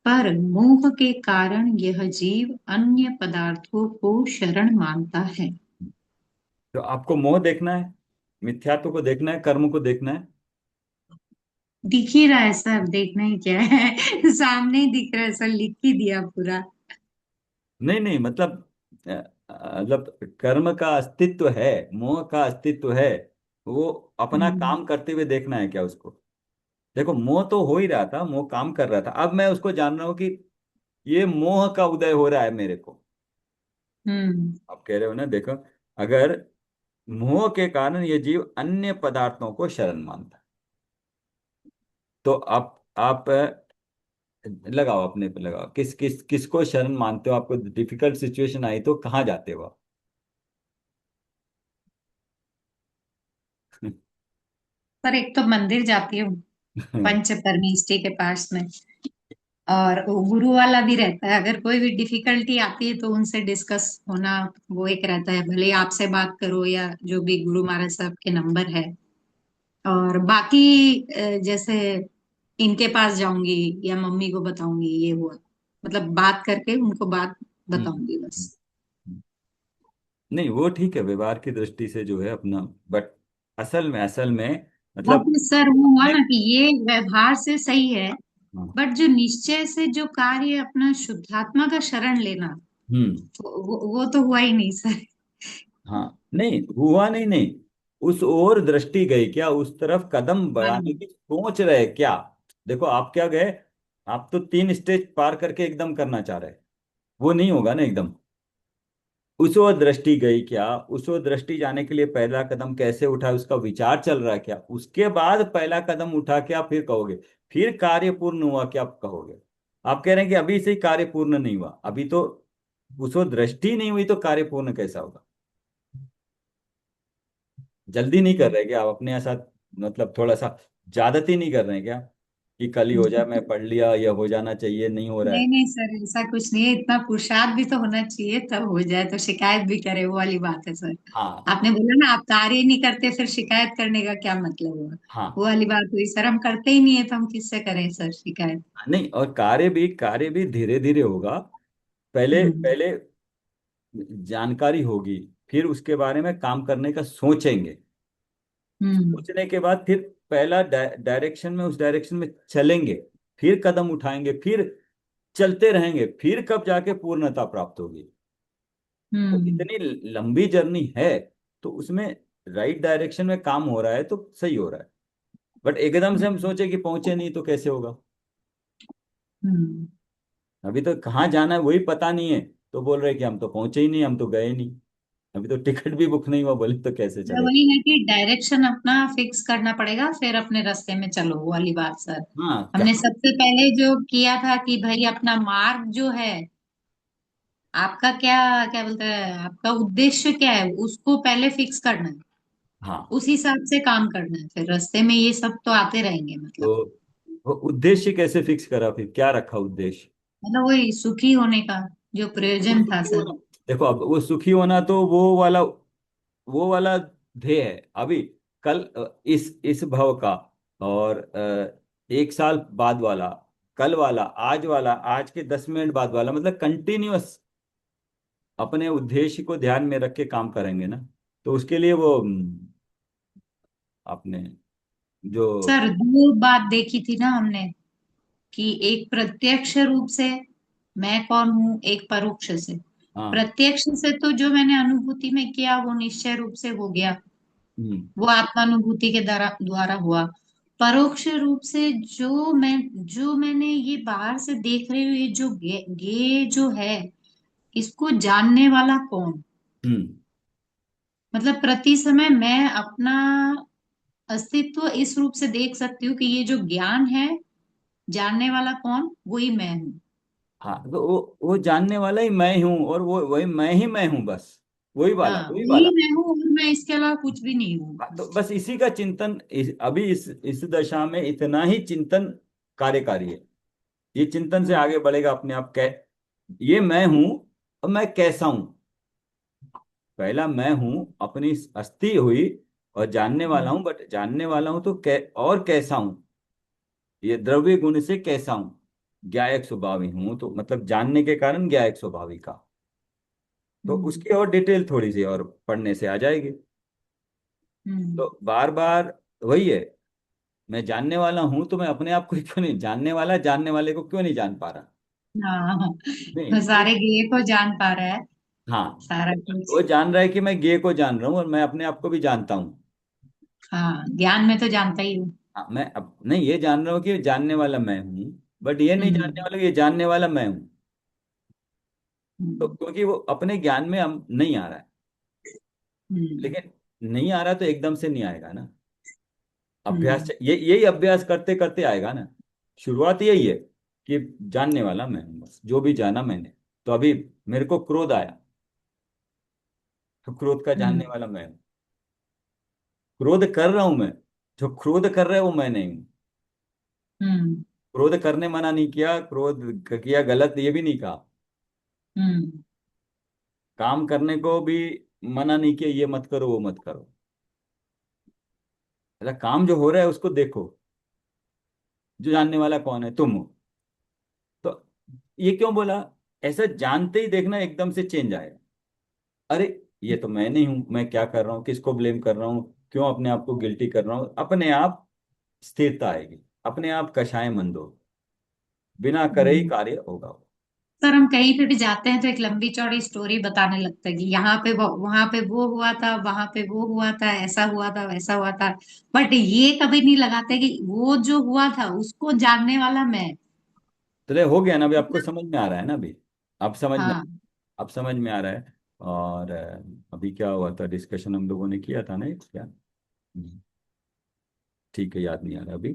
पर मोह के कारण यह जीव अन्य पदार्थों को शरण मानता है। तो आपको मोह देखना है, मिथ्यात्व को देखना है, कर्म को देखना है। दिख ही रहा है सर, देखना ही क्या है। सामने ही दिख रहा है सर, लिख ही दिया पूरा। नहीं नहीं, मतलब मतलब कर्म का अस्तित्व है, मोह का अस्तित्व है, वो अपना हम्म। काम करते हुए देखना है क्या उसको। देखो, मोह तो हो ही रहा था, मोह काम कर रहा था, अब मैं उसको जान रहा हूँ कि ये मोह का उदय हो रहा है मेरे को। हम्म। आप कह रहे हो ना, देखो, अगर मोह के कारण ये जीव अन्य पदार्थों को शरण मानता है, तो आप लगाओ, अपने पे लगाओ, किस किस किसको शरण मानते हो। आपको डिफिकल्ट सिचुएशन आई तो कहाँ जाते हो आप? पर एक तो मंदिर जाती हूँ, पंच परमेष्टि के पास में। और वो गुरु वाला भी रहता है, अगर कोई भी डिफिकल्टी आती है तो उनसे डिस्कस होना, वो एक रहता है, भले ही आपसे बात करो या जो भी, गुरु महाराज साहब के नंबर है। और बाकी जैसे इनके पास जाऊंगी या मम्मी को बताऊंगी ये हुआ, मतलब बात करके उनको बात हम्म, बताऊंगी बस। हम्म। नहीं, वो ठीक है व्यवहार की दृष्टि से जो है अपना, बट असल में बट मतलब सर वो हुआ अपने। ना कि ये व्यवहार से सही है, हाँ। बट जो निश्चय से जो कार्य अपना शुद्धात्मा का शरण लेना, हम्म। वो तो हुआ ही नहीं सर। हाँ, नहीं हुआ, नहीं नहीं, उस ओर दृष्टि गई क्या, उस तरफ कदम बढ़ाने हाँ। की सोच रहे क्या? देखो, आप क्या गए, आप तो 3 स्टेज पार करके एकदम करना चाह रहे, वो नहीं होगा ना एकदम। उस ओर दृष्टि गई क्या, उस ओर दृष्टि जाने के लिए पहला कदम कैसे उठा, उसका विचार चल रहा है क्या, उसके बाद पहला कदम उठा के आप फिर कहोगे, फिर कार्य पूर्ण हुआ क्या आप कहोगे। आप कह रहे हैं कि अभी से ही कार्य पूर्ण नहीं हुआ, अभी तो उस ओर दृष्टि नहीं हुई, तो कार्य पूर्ण कैसा होगा? जल्दी नहीं कर रहे क्या आप अपने साथ, मतलब थोड़ा सा ज्यादती नहीं कर रहे हैं क्या, कि कल ही हो जाए, मैं पढ़ लिया, यह हो जाना चाहिए, नहीं हो रहा नहीं है। नहीं सर, ऐसा कुछ नहीं है, इतना पुरुषार्थ भी तो होना चाहिए, तब हो जाए तो शिकायत भी करे, वो वाली बात है सर। हाँ आपने बोला ना, आप कार्य ही नहीं करते फिर शिकायत करने का क्या मतलब हुआ। वो हाँ। वाली बात हुई सर, हम करते ही नहीं है तो हम किससे करें सर शिकायत। नहीं, और कार्य भी धीरे धीरे होगा। पहले हम्म। पहले जानकारी होगी, फिर उसके बारे में काम करने का सोचेंगे, हम्म। सोचने के बाद फिर पहला डायरेक्शन में, उस डायरेक्शन में चलेंगे, फिर कदम उठाएंगे, फिर चलते रहेंगे, फिर कब जाके पूर्णता प्राप्त होगी। तो हम्म। इतनी लंबी जर्नी है, तो उसमें राइट डायरेक्शन में काम हो रहा है तो सही हो रहा है। बट एकदम से हम हम्म। सोचे कि पहुंचे नहीं तो कैसे होगा। हम्म। अभी तो कहाँ जाना है वही पता नहीं है, तो बोल रहे कि हम तो पहुंचे ही नहीं, हम तो गए नहीं, अभी तो टिकट भी बुक नहीं हुआ, बोले तो कैसे तो चले। वही है कि डायरेक्शन अपना फिक्स करना पड़ेगा, फिर अपने रास्ते में चलो, वो वाली बात सर। हाँ, हमने जहाँ। सबसे पहले जो किया था कि भाई अपना मार्ग जो है, आपका क्या क्या बोलते हैं, आपका उद्देश्य क्या है, उसको पहले फिक्स करना है। हाँ, उस हिसाब से काम करना है, फिर रास्ते में ये सब तो आते रहेंगे मतलब। तो वो उद्देश्य कैसे फिक्स करा, फिर क्या रखा उद्देश्य? मतलब वही सुखी होने का जो वो प्रयोजन था सुखी सर। होना। देखो, अब वो सुखी होना तो वो वाला ध्येय है अभी। कल इस भव का, और 1 साल बाद वाला, कल वाला, आज वाला, आज के 10 मिनट बाद वाला, मतलब कंटिन्यूअस अपने उद्देश्य को ध्यान में रख के काम करेंगे ना, तो उसके लिए वो अपने जो। सर दो बात देखी थी ना हमने, कि एक प्रत्यक्ष रूप से मैं कौन हूँ, एक परोक्ष से। हाँ। प्रत्यक्ष से तो जो मैंने अनुभूति में किया वो निश्चय रूप से हो गया, हम्म। वो आत्मानुभूति के द्वारा द्वारा हुआ। परोक्ष रूप से जो मैंने ये बाहर से देख रही हूँ, ये जो गे जो है, इसको जानने वाला कौन? हम्म। मतलब प्रति समय मैं अपना अस्तित्व इस रूप से देख सकती हूँ कि ये जो ज्ञान है, जानने वाला कौन, वही मैं हूँ। हाँ, तो वो जानने वाला ही मैं हूँ, और वो वही मैं ही मैं हूँ, बस वही वाला, हाँ, वही वही वाला। मैं हूँ और मैं इसके अलावा कुछ भी नहीं हूँ। हाँ, तो बस इसी का चिंतन अभी इस दशा में इतना ही चिंतन कार्यकारी है। ये चिंतन से हम्म। आगे बढ़ेगा अपने आप। ये मैं हूं, और मैं कैसा हूं। पहला मैं हूं, अपनी अस्थि हुई, और जानने वाला हम्म। हूं, बट जानने वाला हूं तो और कैसा हूं, ये द्रव्य गुण से कैसा हूं। ज्ञायक स्वभावी हूं, तो मतलब जानने के कारण ज्ञायक स्वभावी का। तो हम्म। उसकी और डिटेल थोड़ी सी और पढ़ने से आ जाएगी। हम्म। तो बार बार वही है, मैं जानने वाला हूं, तो मैं अपने आप को क्यों नहीं जानने वाला, जानने वाले को क्यों नहीं जान पा रहा। हाँ, नहीं तो सारे गेय को जान पा रहा है, हाँ, सारा वो कुछ। जान रहा है कि मैं गे को जान रहा हूँ, और मैं अपने आप को भी जानता हूँ। हाँ, ज्ञान में तो जानता ही हूँ। हाँ, मैं अब नहीं ये जान रहा हूँ कि जानने वाला मैं हूँ, बट ये नहीं जानने हम्म। वाला कि ये जानने वाला मैं हूँ। तो हम्म। क्योंकि वो अपने ज्ञान में हम नहीं आ रहा है। हम्म। लेकिन नहीं आ रहा तो एकदम से नहीं आएगा ना। अभ्यास, हम्म। ये यही अभ्यास करते करते आएगा ना। शुरुआत यही है कि जानने वाला मैं हूँ, बस जो भी जाना मैंने। तो अभी मेरे को क्रोध आया, तो क्रोध का जानने हम्म। वाला मैं हूँ। क्रोध कर रहा हूं मैं, जो क्रोध कर रहा है वो मैं नहीं हूँ। हम्म। क्रोध करने मना नहीं किया, क्रोध किया गलत ये भी नहीं कहा। हम्म। काम करने को भी मना नहीं किया, ये मत करो वो मत करो। ऐसा काम जो हो रहा है उसको देखो, जो जानने वाला कौन है, तुम हो। तो ये क्यों बोला, ऐसा जानते ही देखना एकदम से चेंज आएगा। अरे ये तो मैं नहीं हूं, मैं क्या कर रहा हूँ, किसको ब्लेम कर रहा हूँ, क्यों अपने आप को गिल्टी कर रहा हूँ। अपने आप स्थिरता आएगी, अपने आप कषाय मंद हो, बिना करे ही हम्म। कार्य होगा। सर हम कहीं पे भी जाते हैं तो एक लंबी चौड़ी स्टोरी बताने लगता है कि यहाँ पे वहां पे वो हुआ था, वहां पे वो हुआ था, ऐसा हुआ था, वैसा हुआ था। बट ये कभी नहीं लगाते कि वो जो हुआ था उसको जानने वाला मैं। तो हो गया ना, अभी आपको मतलब। समझ में आ रहा है ना अभी। अब समझ में, हाँ। अब समझ में आ रहा है। और अभी क्या हुआ था, डिस्कशन हम लोगों ने किया था ना, एक क्या। ठीक है, याद नहीं आ रहा अभी।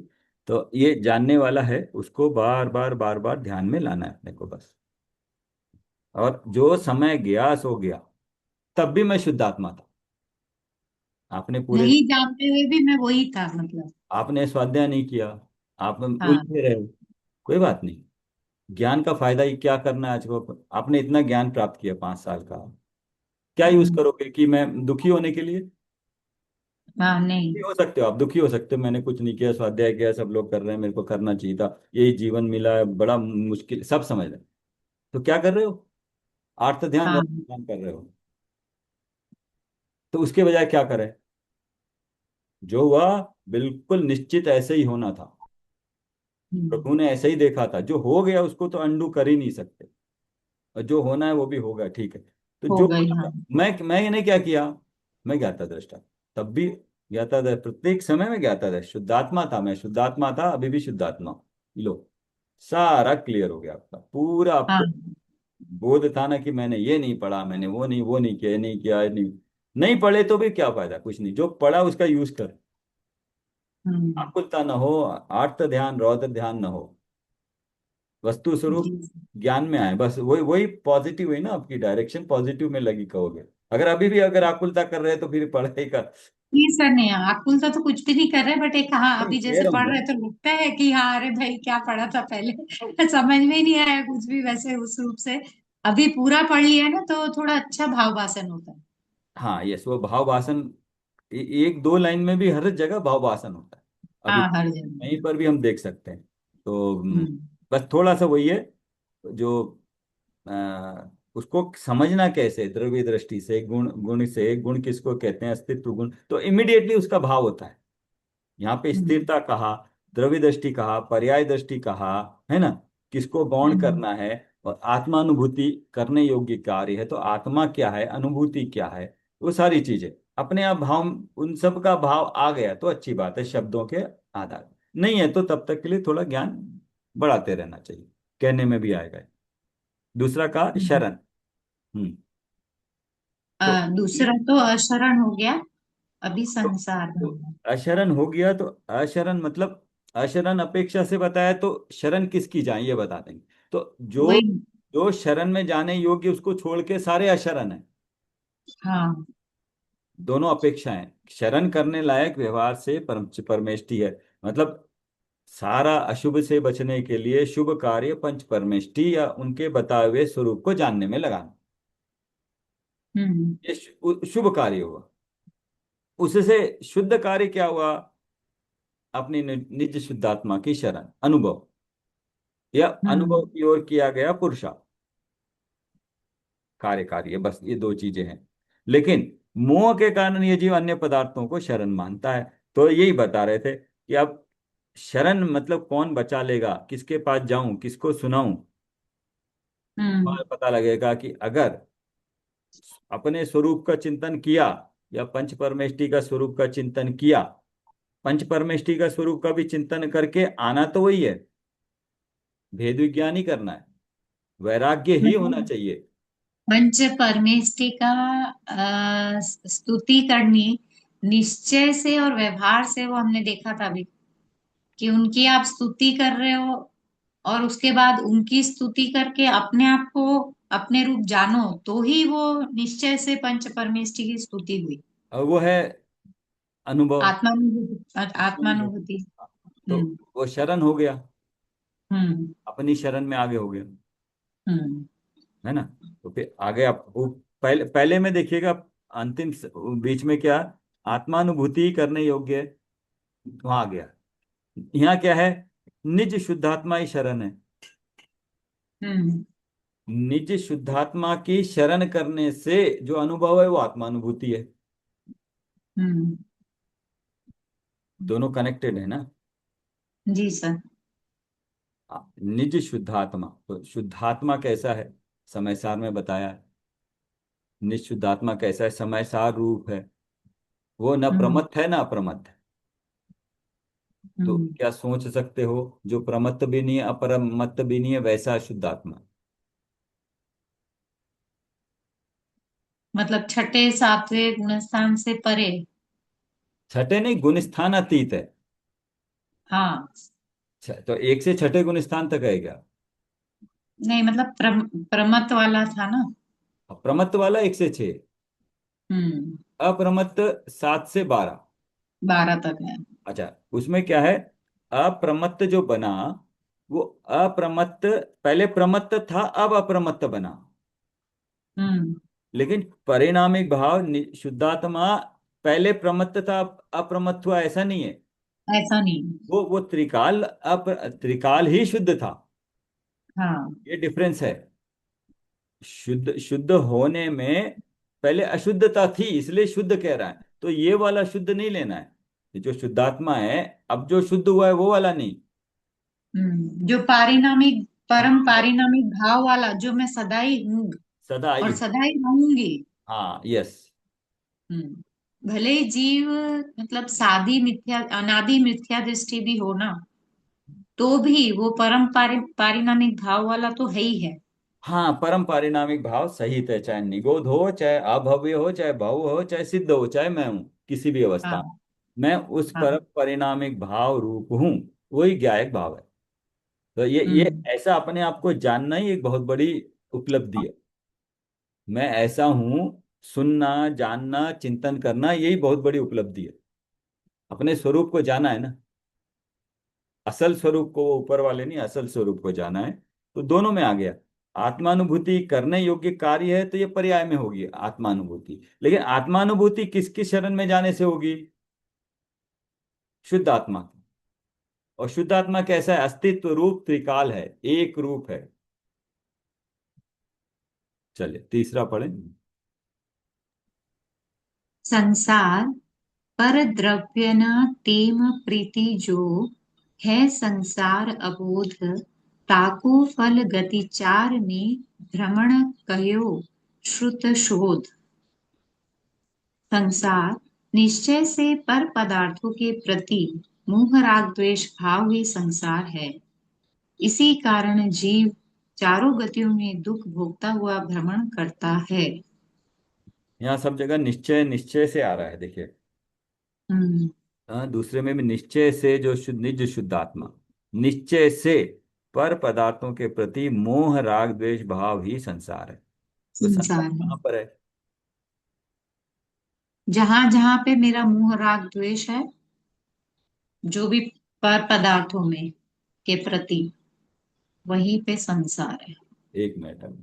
तो ये जानने वाला है, उसको बार बार बार बार ध्यान में लाना है अपने को बस। और जो समय गया सो गया, तब भी मैं शुद्धात्मा था। आपने पूरे, नहीं जानते हुए भी मैं वही था, मतलब। आपने स्वाध्याय नहीं किया, आप हाँ। उलझे रहे, कोई बात नहीं। ज्ञान का फायदा ही क्या करना है आज को, आपने इतना ज्ञान प्राप्त किया 5 साल का, क्या यूज हम्म। करोगे कि मैं दुखी होने के लिए। हाँ, नहीं। दुखी हो सकते हो, आप दुखी हो सकते हो, मैंने कुछ नहीं किया, स्वाध्याय किया, सब लोग कर रहे हैं, मेरे को करना चाहिए था, यही जीवन मिला है, बड़ा मुश्किल, सब समझ रहे हैं। तो क्या कर रहे हो, आर्त ध्यान रौद्र हाँ। ध्यान कर रहे हो। तो उसके बजाय क्या करें, जो हुआ बिल्कुल निश्चित ऐसे ही होना था। हम्म। प्रभु ने ऐसे ही देखा था, जो हो गया उसको तो अंडू कर ही नहीं सकते, और जो होना है वो भी होगा, ठीक है। तो हो जो गई, होना हाँ। था, मैंने क्या किया, मैं ज्ञाता दृष्टा, तब भी ज्ञाता दृष्टा, प्रत्येक समय में ज्ञाता दृष्टा, शुद्धात्मा था मैं, शुद्धात्मा था, अभी भी शुद्धात्मा। लो, सारा क्लियर हो गया आपका पूरा, हाँ। आपको बोध था ना कि मैंने ये नहीं पढ़ा, मैंने वो नहीं किया, ये नहीं किया, ये नहीं। नहीं पढ़े तो भी क्या फायदा, कुछ नहीं, जो पढ़ा उसका यूज कर। हम्म। आकुलता न हो, आर्त ध्यान रौद्र ध्यान न हो, वस्तु जी। स्वरूप ज्ञान में आए, बस वही वही पॉजिटिव है ना, आपकी डायरेक्शन पॉजिटिव में लगी कहोगे। अगर अभी भी अगर आकुलता कर रहे हैं तो फिर पढ़ाई का। ये सर नहीं, आकुलता तो कुछ भी नहीं कर रहे, बट एक हाँ नहीं, अभी कह जैसे रहा हूँ पढ़ मैं। रहे तो लगता है कि हाँ, अरे भाई क्या पढ़ा था पहले समझ में ही नहीं आया कुछ भी वैसे उस रूप से। अभी पूरा पढ़ लिया ना तो थोड़ा अच्छा भाव वासन होता है। हाँ, यस, वो भाव वासन, एक दो लाइन में भी हर जगह भाव वासन होता है। अभी हाँ, हर जगह। कहीं पर भी हम देख सकते हैं। तो हम्म। बस थोड़ा सा वही है जो उसको समझना कैसे, द्रव्य दृष्टि से, गुण, गुण से, गुण किसको कहते हैं, अस्तित्व गुण, तो इमिडिएटली उसका भाव होता है। यहाँ पे हम्म स्थिरता कहा, द्रव्य दृष्टि कहा, पर्याय दृष्टि कहा, है ना, किसको गौण हम्म करना है, और आत्मानुभूति करने योग्य कार्य है, तो आत्मा क्या है, अनुभूति क्या है, वो सारी चीजें अपने आप भाव, उन सब का भाव आ गया तो अच्छी बात है शब्दों के आधार। नहीं है तो तब तक के लिए थोड़ा ज्ञान बढ़ाते रहना चाहिए, कहने में भी आएगा। दूसरा का हम्म। शरण। हम्म। तो दूसरा तो अशरण हो गया, अभी तो, संसार तो में। अशरण हो गया, तो अशरण मतलब अशरण अपेक्षा से बताया, तो शरण किसकी जाए ये बता देंगे। तो जो वही। जो शरण में जाने योग्य उसको छोड़ के सारे अशरण है। हाँ। दोनों अपेक्षाएं, शरण करने लायक व्यवहार से परमेष्टि है, मतलब सारा अशुभ से बचने के लिए शुभ कार्य पंच परमेष्टि या उनके बताए हुए स्वरूप को जानने में लगाना, हम्म ये शुभ कार्य हुआ। उससे शुद्ध कार्य क्या हुआ, अपनी निज शुद्धात्मा की शरण, अनुभव, या अनुभव हम्म की ओर किया गया पुरुषार्थ, कार्य कार्य, बस ये दो चीजें हैं। लेकिन मोह के कारण ये जीव अन्य पदार्थों को शरण मानता है। तो यही बता रहे थे कि अब शरण मतलब कौन बचा लेगा, किसके पास जाऊं, किसको सुनाऊं। हम्म और पता लगेगा कि अगर अपने स्वरूप का चिंतन किया, या पंच परमेष्टि का स्वरूप का चिंतन किया, पंच परमेष्टि का स्वरूप का भी चिंतन करके आना तो वही है, भेद विज्ञान ही करना है, वैराग्य ही होना मतलब चाहिए। पंच परमेष्टि का स्तुति करनी निश्चय से और व्यवहार से, वो हमने देखा था अभी कि उनकी आप स्तुति कर रहे हो, और उसके बाद उनकी स्तुति करके अपने आप को अपने रूप जानो, तो ही वो निश्चय से पंच परमेष्टि की स्तुति हुई। और वो है अनुभव। आत्मानुभूति, अनुभव। आत्मानुभूति। तो हम्म वो शरण हो गया, हम्म अपनी शरण में आगे हो गया, हम्म है ना। तो फिर आगे आप वो पहले पहले में देखिएगा, अंतिम बीच में क्या, आत्मानुभूति करने योग्य, वहां आ गया। यहाँ क्या है, निज शुद्धात्मा ही शरण है। हम्म निज शुद्धात्मा की शरण करने से जो अनुभव है वो आत्मानुभूति है। हम्म। दोनों कनेक्टेड है ना। जी सर। निज शुद्धात्मा, तो शुद्धात्मा कैसा है, समय सार में बताया है। निज शुद्धात्मा कैसा है, समय सार रूप है, वो न हम्म प्रमत्त है न अप्रमत्त है। तो हम्म। क्या सोच सकते हो, जो प्रमत्त भी नहीं है अपरमत्त भी नहीं है, वैसा शुद्धात्मा। मतलब छठे सातवें गुणस्थान से परे। छठे नहीं, गुण स्थान अतीत है। हाँ। तो एक से छठे गुण स्थान तक है क्या। नहीं मतलब प्रमत वाला था ना। प्रमत्त वाला एक से छह, हम्म। अप्रमत्त 7 से 12। 12 तक है। अच्छा, उसमें क्या है, अप्रमत्त जो बना, वो अप्रमत्त, पहले प्रमत्त था अब अप्रमत्त बना। हम्म। लेकिन परिणामिक भाव शुद्धात्मा पहले प्रमत्त था अब अप्रमत्त हुआ, ऐसा नहीं है। ऐसा नहीं। वो त्रिकाल, त्रिकाल ही शुद्ध था। हाँ। ये डिफरेंस है। शुद्ध शुद्ध होने में पहले अशुद्धता थी, इसलिए शुद्ध कह रहा है, तो ये वाला शुद्ध नहीं लेना है। ये जो शुद्धात्मा है, अब जो शुद्ध हुआ है वो वाला नहीं। जो पारिणामिक, परम हाँ, पारिणामिक भाव वाला, जो मैं सदा ही हूँ सदा और ही। सदा ही रहूंगी। हाँ, यस। भले ही जीव मतलब सादी मिथ्या, अनादि मिथ्या दृष्टि भी हो ना, तो भी वो परम पारिणामिक भाव वाला तो है ही है। हाँ, परम पारिणामिक भाव सहित है, चाहे निगोद हो, चाहे अभव्य हो, चाहे भव हो, चाहे सिद्ध हो, चाहे मैं हूं, किसी भी अवस्था में हाँ मैं उस हाँ। परम परिणामिक भाव रूप हूं। वही ज्ञायक भाव है। तो ये हम्म ऐसा अपने आप को जानना ही एक बहुत बड़ी उपलब्धि है। मैं ऐसा हूं, सुनना, जानना, चिंतन करना, यही बहुत बड़ी उपलब्धि है। अपने स्वरूप को जाना है ना, असल स्वरूप को, वो ऊपर वाले नहीं, असल स्वरूप को जाना है। तो दोनों में आ गया। आत्मानुभूति करने योग्य कार्य है, तो ये पर्याय में होगी आत्मानुभूति। लेकिन आत्मानुभूति किसकी शरण में जाने से होगी, शुद्ध आत्मा की। और शुद्ध आत्मा कैसा है? अस्तित्व रूप त्रिकाल है, एक रूप है। चलिए तीसरा पढ़ें। संसार पर द्रव्य न तेम प्रीति जो है संसार अबोध ताको फल गति चार में भ्रमण कह्यो श्रुत शोध। संसार निश्चय से पर पदार्थों के प्रति मोह राग द्वेष भाव ही संसार है। इसी कारण जीव चारों गतियों में दुख भोगता हुआ भ्रमण करता है। यहाँ सब जगह निश्चय निश्चय से आ रहा है, देखिए। हम्म, हाँ, दूसरे में भी निश्चय से, जो शुद्ध निज शुद्ध आत्मा, निश्चय से पर पदार्थों के प्रति मोह राग द्वेष भाव ही संसार है। तो संसार संसार है कहाँ पर है? जहां जहां पे मेरा मोह राग द्वेष है, जो भी पर पदार्थों में के प्रति, वहीं पे संसार है। एक मिनट अब।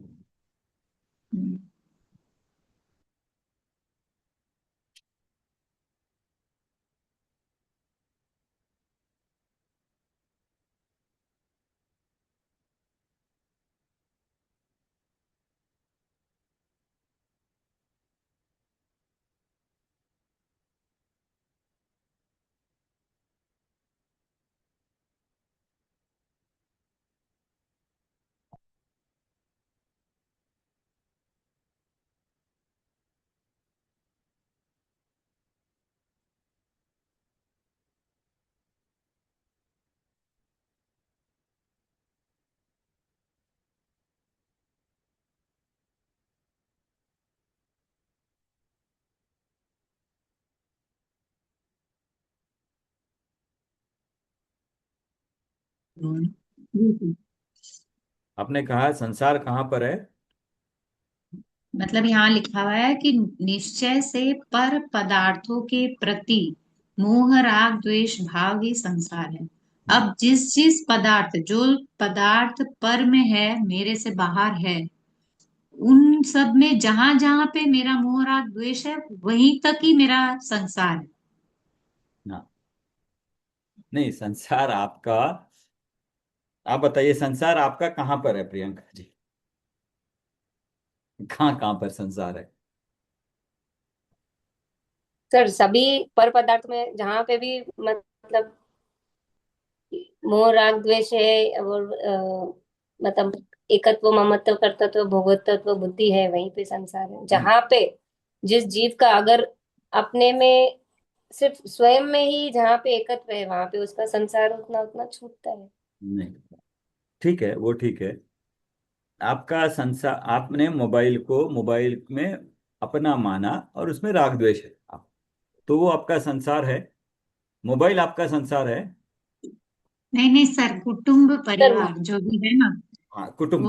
हम्म, हम्म। आपने कहा संसार कहाँ पर है? मतलब यहाँ लिखा हुआ है कि निश्चय से पर पदार्थों के प्रति मोह राग द्वेष भाव ही संसार है। हम्म, अब जिस जिस पदार्थ, जो पदार्थ पर में है, मेरे से बाहर है, उन सब में जहां जहां पे मेरा मोह राग द्वेष है, वहीं तक ही मेरा संसार है। ना, नहीं, संसार आपका, आप बताइए संसार आपका कहाँ पर है प्रियंका जी? कहाँ कहाँ पर संसार है? सर सभी पर पदार्थ में जहाँ पे भी मतलब मोह राग द्वेष है और मतलब एकत्व ममत्व कर्तृत्व भोगतत्व बुद्धि है, वहीं पे संसार है। नहीं, जहाँ पे जिस जीव का अगर अपने में सिर्फ स्वयं में ही जहाँ पे एकत्व है, वहां पे उसका संसार उतना उतना छूटता है। नहीं, ठीक है, वो ठीक है। आपका संसार, आपने मोबाइल को मोबाइल में अपना माना और उसमें राग द्वेष है आप, तो वो आपका संसार है? मोबाइल आपका संसार है? नहीं नहीं सर, कुटुंब सर परिवार जो भी है ना, हाँ, कुटुंब,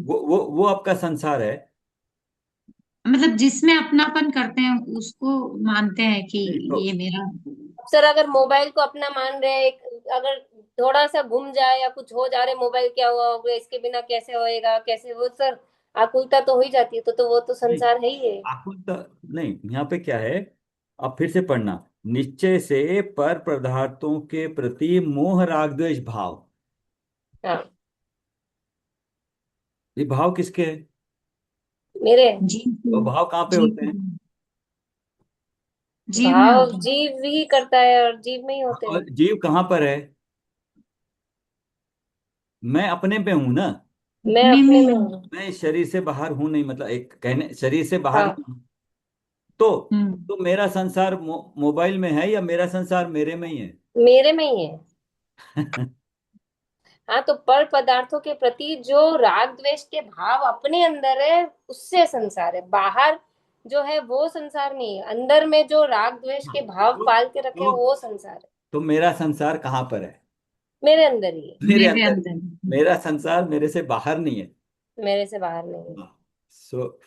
वो वो आपका संसार है। मतलब जिसमें अपनापन करते हैं उसको मानते हैं कि नहीं तो, ये मेरा। सर अगर मोबाइल को अपना मान रहे हैं, अगर थोड़ा सा गुम जाए या कुछ हो जा रहे, मोबाइल क्या हुआ होगा, इसके बिना कैसे होएगा, कैसे वो सर आकुलता तो हो ही जाती है। तो वो तो नहीं, संसार है ही है। आकुलता नहीं, यहाँ पे क्या है? आप फिर से पढ़ना। निश्चय से पर पदार्थों के प्रति मोह राग द्वेष भाव, हाँ, ये भाव किसके हैं? मेरे जी और भाव कहाँ पे जी होते हैं? जीव में भाव होता है। जीव ही करता है और जीव में ही होते हैं। और जीव कहाँ पर है? मैं अपने पे हूं ना। मैं अपने में अपने में ही। हूँ। मैं इस शरीर से बाहर हूं नहीं, मतलब एक कहने, शरीर से बाहर हाँ, नहीं हूं। तो हम्म। तो मेरा संसार मोबाइल में है या मेरा संसार मेरे में ही है? मेरे में ही है। हाँ, तो पर पदार्थों के प्रति जो राग द्वेष के भाव अपने अंदर है, उससे संसार है। बाहर जो है वो संसार नहीं है, अंदर में जो राग द्वेष के भाव पाल के रखे तो वो संसार है। तो मेरा संसार कहाँ पर है? मेरे अंदर ही है। मेरे मेरे अंदर। अंदर। मेरा संसार मेरे से बाहर नहीं है। मेरे से बाहर नहीं है। हाँ। सो,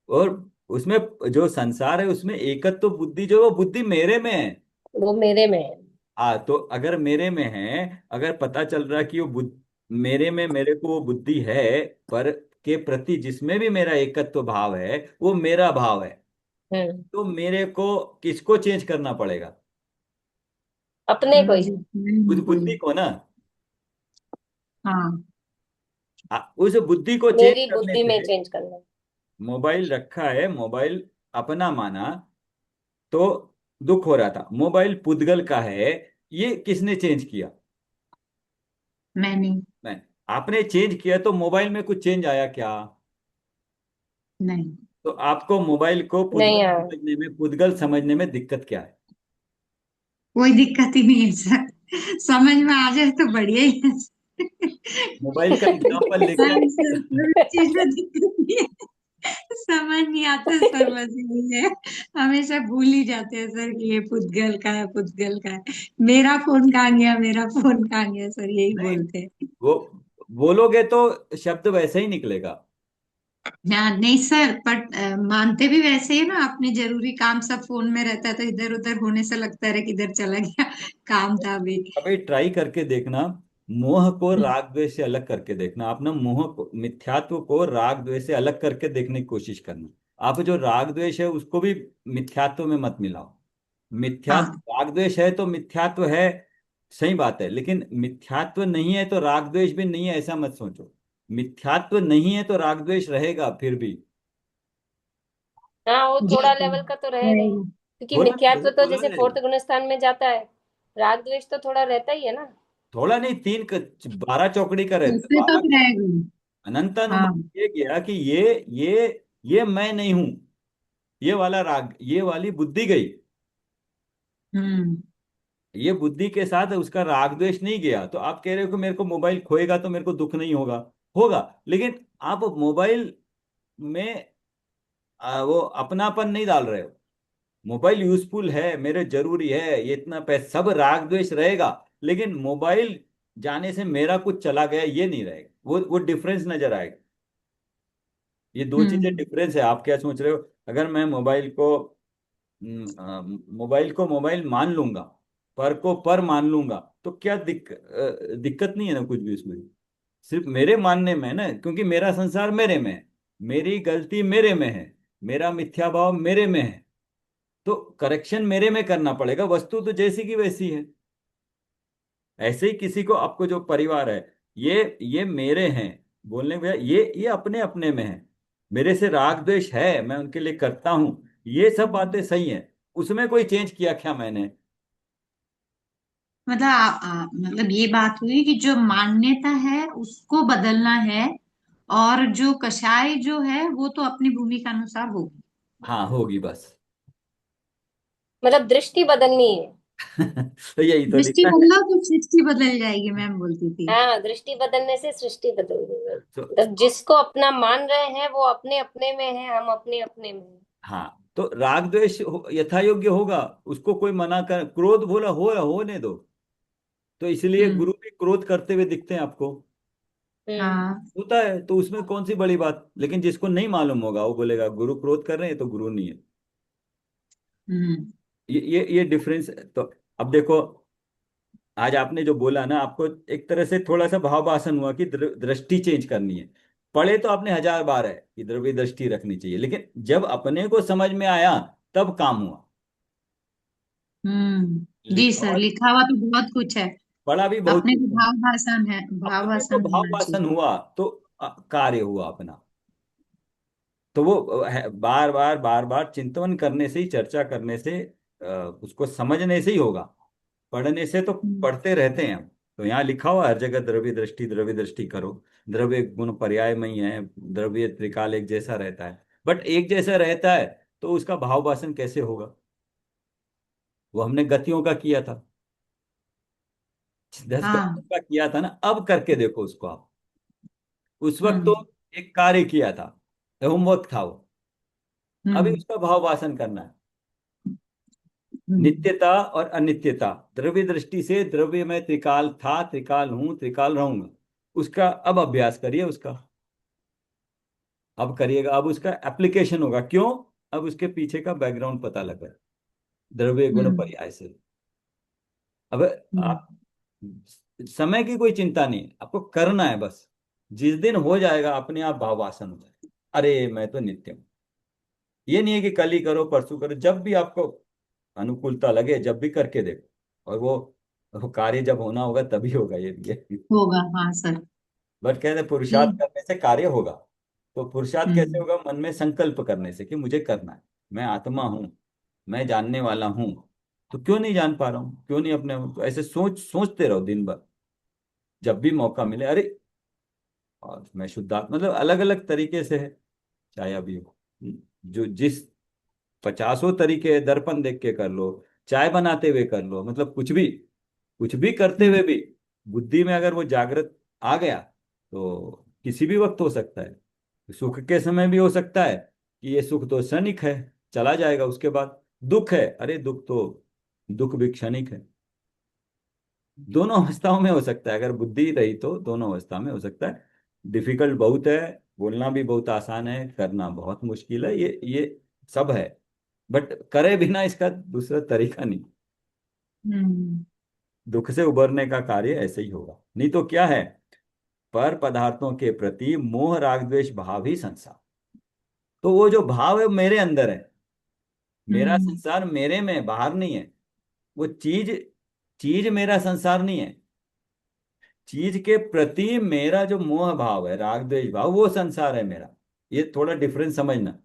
और उसमें जो संसार है उसमें एकत्व तो बुद्धि, जो वो बुद्धि मेरे में है। वो मेरे में है। तो अगर मेरे में है, अगर पता चल रहा है कि वो मेरे में, मेरे को वो बुद्धि है, पर के प्रति जिसमें भी मेरा एकत्व भाव है वो मेरा भाव है, हम्म। तो मेरे को किसको चेंज करना पड़ेगा? अपने को ही। उस बुद्धि को ना। हाँ। उस बुद्धि को चेंज मेरी करने बुद्धि में से, चेंज करना। मोबाइल रखा है, मोबाइल अपना माना तो दुख हो रहा था, मोबाइल पुद्गल का है, ये किसने चेंज किया? मैंने। मैं। आपने चेंज किया तो मोबाइल में कुछ चेंज आया क्या? नहीं। तो आपको मोबाइल को नहीं यार। पुद्गल समझने में दिक्कत क्या है? कोई दिक्कत ही नहीं है सर, समझ में आ जाए तो बढ़िया ही है। मोबाइल का एग्जांपल लेके हाँ आए। सर, कोई चीज में दिक्कत नहीं है। समझ नहीं आता सर, बस यही है। हमेशा भूल ही जाते हैं सर कि ये पुद्गल का है, पुद्गल का है। मेरा फोन कहाँ गया, मेरा फोन कहाँ गया, सर यही नहीं, बोलते हैं। वो बोलोगे तो शब्द वैसे ही निकलेगा। हाँ नहीं सर, बट मानते भी वैसे ही ना, अपने जरूरी काम सब फोन में रहता है तो इधर उधर होने से लगता है कि इधर चला गया, काम था अभी। अभी ट्राई करके देखना, मोह को हम्म। राग द्वेष से अलग करके देखना। आप ना मोह को, मिथ्यात्व को राग द्वेष से अलग करके देखने की कोशिश करना। आप जो राग द्वेष है उसको भी मिथ्यात्व में मत मिलाओ। हाँ मिथ्यात्व, राग द्वेष है तो मिथ्यात्व है, सही बात है, लेकिन मिथ्यात्व नहीं है तो राग द्वेष भी नहीं है, ऐसा मत सोचो। मिथ्यात्व नहीं है तो राग द्वेष रहेगा फिर भी। हाँ, वो जी थोड़ा सर, लेवल का तो रहेगा ही। रहेगा। क्योंकि थोड़ा नहीं, मिथ्यात्व बहुत तो थोड़ा जैसे रहेगा। फोर्थ गुण स्थान में जाता है, राग द्वेष तो थोड़ा रहता ही है ना। थोड़ा नहीं, 12 चौकड़ी का रहता है, उससे तो 12। रहेगा। अनंत हाँ। अनुमान ये गया कि ये मैं नहीं हूं, ये वाला राग, ये वाली बुद्धि गई। हम्म। ये बुद्धि के साथ उसका राग द्वेष नहीं गया। तो आप कह रहे हो कि मेरे को मोबाइल खोएगा तो मेरे को दुख नहीं होगा, होगा। लेकिन आप मोबाइल में वो अपनापन नहीं डाल रहे हो। मोबाइल यूजफुल है, मेरे जरूरी है, ये इतना पैसा, सब राग द्वेष रहेगा। लेकिन मोबाइल जाने से मेरा कुछ चला गया ये नहीं रहेगा, वो डिफरेंस नजर आएगा। ये दो चीजें हम्म। डिफरेंस है। आप क्या सोच रहे हो? अगर मैं मोबाइल को मोबाइल मान लूंगा, पर को पर मान लूंगा, तो क्या दिक्कत नहीं है ना कुछ भी उसमें। सिर्फ मेरे मानने में है ना, क्योंकि मेरा संसार मेरे में है, मेरी गलती मेरे में है, मेरा मिथ्या भाव मेरे में है, तो करेक्शन मेरे में करना पड़ेगा। वस्तु तो जैसी की वैसी है। ऐसे ही किसी को, आपको जो परिवार है, ये मेरे हैं, बोलने में ये अपने अपने में है, मेरे से राग द्वेष है, मैं उनके लिए करता हूं, ये सब बातें सही हैं। उसमें कोई चेंज किया क्या मैंने? मतलब मतलब ये बात हुई कि जो मान्यता है उसको बदलना है, और जो कषाय जो है वो तो अपनी भूमिका अनुसार होगी। हाँ, होगी बस। मतलब दृष्टि बदलनी है। तो यही तो दृष्टि लिखा है। बदलो तो सृष्टि बदल जाएगी, मैम बोलती थी। हाँ, दृष्टि बदलने से सृष्टि बदल गई है। तो मतलब जिसको अपना मान रहे हैं वो अपने अपने में है, हम अपने अपने में हैं। हाँ, तो राग द्वेष यथा योग्य होगा, उसको कोई मना कर, क्रोध बोला हो होने दो। तो इसलिए हम्म। गुरु भी क्रोध करते हुए दिखते हैं आपको, हम्म। हाँ। होता है, तो उसमें कौन सी बड़ी बात। लेकिन जिसको नहीं मालूम होगा वो बोलेगा गुरु क्रोध कर रहे हैं तो गुरु नहीं है। हम्म। ये डिफरेंस है। तो अब देखो, आज आपने जो बोला ना, आपको एक तरह से थोड़ा सा भावाभासन हुआ कि दृष्टि चेंज करनी है। पढ़े तो आपने 1000 बार है कि द्रव्य दृष्टि रखनी चाहिए, लेकिन जब अपने को समझ में आया तब काम हुआ। जी लिखा सर, हुआ, लिखा हुआ तो बहुत कुछ है। पढ़ा भी बहुत अपने कुछ को है। भाव भाषण है, भाव अपने को भाषण होना भावाभासन चाहिए। हुआ तो कार्य हुआ अपना। तो वो बार बार बार बार चिंतन करने से ही, चर्चा करने से, उसको समझने से ही होगा। पढ़ने से तो हम्म। पढ़ते रहते हैं हम। तो यहाँ लिखा हुआ हर जगह द्रव्य दृष्टि करो। द्रव्य गुण पर्यायमय है, द्रव्य त्रिकाल एक जैसा रहता है, बट एक जैसा रहता है तो उसका भाव भाषण कैसे होगा? वो हमने गतियों का किया था, 10 गतियों हाँ। का किया था ना, अब करके देखो उसको आप। उस वक्त तो हम्म। एक कार्य किया था, होमवर्क था वो। अभी हम्म। उसका भाव भाषण करना है। हम्म। नित्यता और अनित्यता, द्रव्य दृष्टि से द्रव्य में त्रिकाल था, त्रिकाल हूं, त्रिकाल रहूंगा, उसका अब अभ्यास करिए उसका। अब करिएगा, अब उसका एप्लीकेशन होगा। क्यों? अब उसके पीछे का बैकग्राउंड पता लगा, द्रव्य गुण हम्म। पर्याय से। अब हम्म। आप, समय की कोई चिंता नहीं है, आपको करना है बस। जिस दिन हो जाएगा अपने आप भावासन हो जाएगा, अरे मैं तो नित्य हूं। ये नहीं है कि कल ही करो परसों करो, जब भी आपको अनुकूलता लगे जब भी करके देखो। और वो कार्य जब होना होगा तभी होगा, ये भी है। होगा हाँ सर। बट कहते हैं पुरुषार्थ ठीक। करने से कार्य होगा। तो पुरुषार्थ कैसे हम्म। होगा? मन में संकल्प करने से कि मुझे करना है, मैं आत्मा हूँ, मैं जानने वाला हूँ, तो क्यों नहीं जान पा रहा हूँ, क्यों नहीं अपने तो ऐसे सोचते रहो दिन भर, जब भी मौका मिले, अरे और मैं शुद्धात्मा, मतलब अलग अलग तरीके से है। चाहे अभी जो जिस पचासों तरीके दर्पण देख के कर लो, चाय बनाते हुए कर लो, मतलब कुछ भी करते हम्म। हुए भी बुद्धि में अगर वो जागृत आ गया तो किसी भी वक्त हो सकता है। सुख के समय भी हो सकता है कि ये सुख तो क्षणिक है, चला जाएगा, उसके बाद दुख है, अरे दुख भी क्षणिक है। दोनों अवस्थाओं में हो सकता है, अगर बुद्धि रही तो दोनों अवस्था में हो सकता है। डिफिकल्ट बहुत है, बोलना भी बहुत आसान है, करना बहुत मुश्किल है, ये सब है। बट करे बिना इसका दूसरा तरीका नहीं। हम्म। दुख से उबरने का कार्य ऐसे ही होगा, नहीं तो क्या है? पर पदार्थों के प्रति मोह राग द्वेष भाव ही संसार। तो वो जो भाव है वो मेरे अंदर है, मेरा हम्म। संसार मेरे में है, बाहर नहीं है। वो चीज चीज मेरा संसार नहीं है, चीज के प्रति मेरा जो मोह भाव है, राग द्वेष भाव, वो संसार है मेरा। ये थोड़ा डिफरेंस समझना।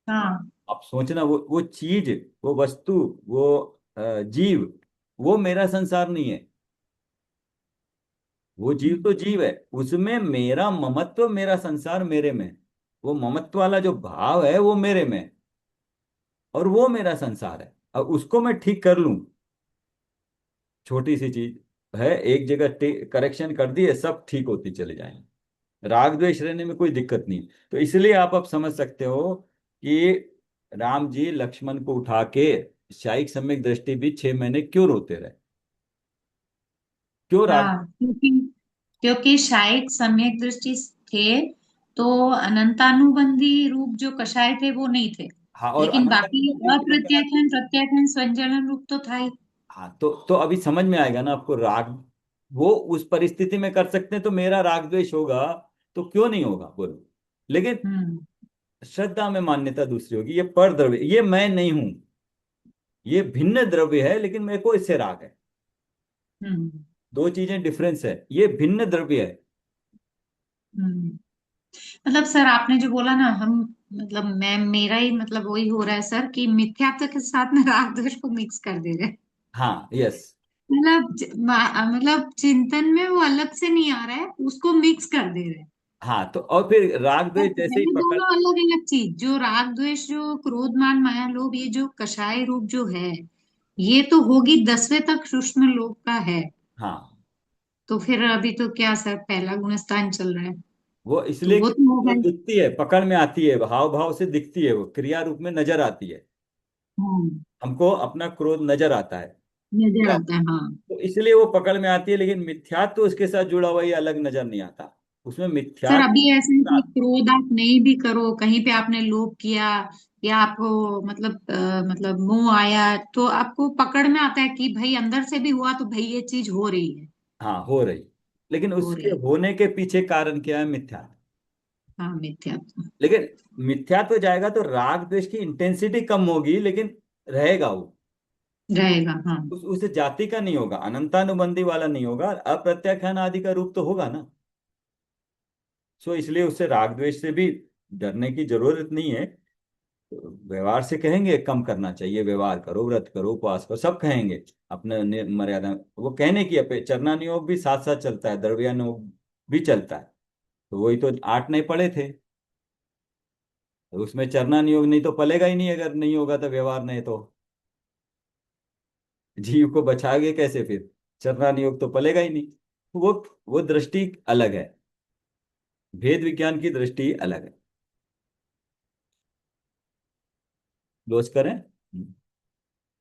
हाँ। आप सोचना, वो चीज, वो वस्तु, वो जीव, वो मेरा संसार नहीं है। वो जीव तो जीव है, उसमें मेरा ममत्व, मेरा संसार मेरे में है। वो ममत्व वाला जो भाव है वो मेरे में है, और वो मेरा संसार है। अब उसको मैं ठीक कर लूं, छोटी सी चीज है, एक जगह करेक्शन कर दिए, सब ठीक होती चले जाएंगे। राग द्वेष रहने में कोई दिक्कत नहीं। तो इसलिए आप अब समझ सकते हो कि राम जी लक्ष्मण को उठा के शायिक सम्यक दृष्टि भी 6 महीने क्यों रोते रहे, क्यों राग। हाँ, क्योंकि क्योंकि शायद सम्यक दृष्टि थे, तो अनंतानुबंधी रूप जो कषाय थे वो नहीं थे। हाँ, और लेकिन अनंत बाकी अनुबंधी क्यों कहा? अप्रत्याख्यान प्रत्याख्यान संचलन रूप तो था ही। हाँ, तो अभी समझ में आएगा ना आपको, राग वो उस परिस्थिति में कर सकते हैं, तो मेरा राग द्वेष होगा तो क्यों नहीं होगा, बोलो। लेकिन हम्म। श्रद्धा में मान्यता दूसरी होगी, ये पर द्रव्य, ये मैं नहीं हूं, ये भिन्न द्रव्य है, लेकिन मेरे को इससे राग है। हम्म। दो चीजें डिफरेंस है, ये भिन्न द्रव्य है। हम्म। मतलब सर आपने जो बोला ना, हम मतलब मैं मेरा ही मतलब वही हो रहा है सर कि मिथ्यात्व के साथ में राग द्वेष को मिक्स कर दे रहे हैं। हाँ, यस। मतलब मतलब चिंतन में वो अलग से नहीं आ रहा है, उसको मिक्स कर दे रहे हैं। हाँ, तो और फिर राग पर द्वेष जैसे ही है पकड़। दोनों अलग अलग चीज, जो राग द्वेष जो क्रोध मान माया लोभ, ये जो कषाय रूप जो है, ये तो होगी 10वें तक सूक्ष्म लोक का है। हाँ, तो फिर अभी तो क्या सर पहला गुणस्थान चल रहा है, वो तो इसलिए वो कि तो होगा वो ही। दिखती है, पकड़ में आती है, भाव भाव से दिखती है, वो क्रिया रूप में नजर आती है। हम्म। हमको अपना क्रोध नजर आता है, नजर क्या? आता है, हाँ। तो इसलिए वो पकड़ में आती है, लेकिन मिथ्यात्व तो उसके साथ जुड़ा हुआ ये अलग नजर नहीं आता। उसमें सर अभी मिथ्यात्व ऐसे है कि क्रोध आप नहीं भी करो, कहीं पे आपने लोभ किया या आपको मतलब मतलब मोह आया, तो आपको पकड़ में आता है कि भाई अंदर से भी हुआ तो भाई ये चीज हो रही है। हाँ, हो रही, लेकिन हो उसके रही है। होने के पीछे कारण क्या है? मिथ्यात्व। हाँ, मिथ्यात्व। लेकिन मिथ्यात्व जाएगा तो राग द्वेष की इंटेंसिटी कम होगी, लेकिन रहेगा वो। रहेगा, हाँ। उस जाति का नहीं होगा, अनंतानुबंधी वाला नहीं होगा, अप्रत्याख्यान आदि का रूप तो होगा ना। सो इसलिए उससे राग द्वेष से भी डरने की जरूरत नहीं है। व्यवहार से कहेंगे कम करना चाहिए, व्यवहार करो, व्रत करो, उपवास करो, सब कहेंगे अपने मर्यादा। वो कहने की चरना नियोग भी साथ साथ चलता है, द्रव्यानुयोग भी चलता है। तो वही तो 8 नहीं पढ़े थे, तो उसमें चरना नियोग नहीं तो पलेगा ही नहीं, अगर नहीं होगा तो व्यवहार नहीं तो जीव को बचाओगे कैसे फिर? चरना नियोग तो पलेगा ही नहीं। वो दृष्टि अलग है, भेद विज्ञान की दृष्टि अलग है। क्लोज करें।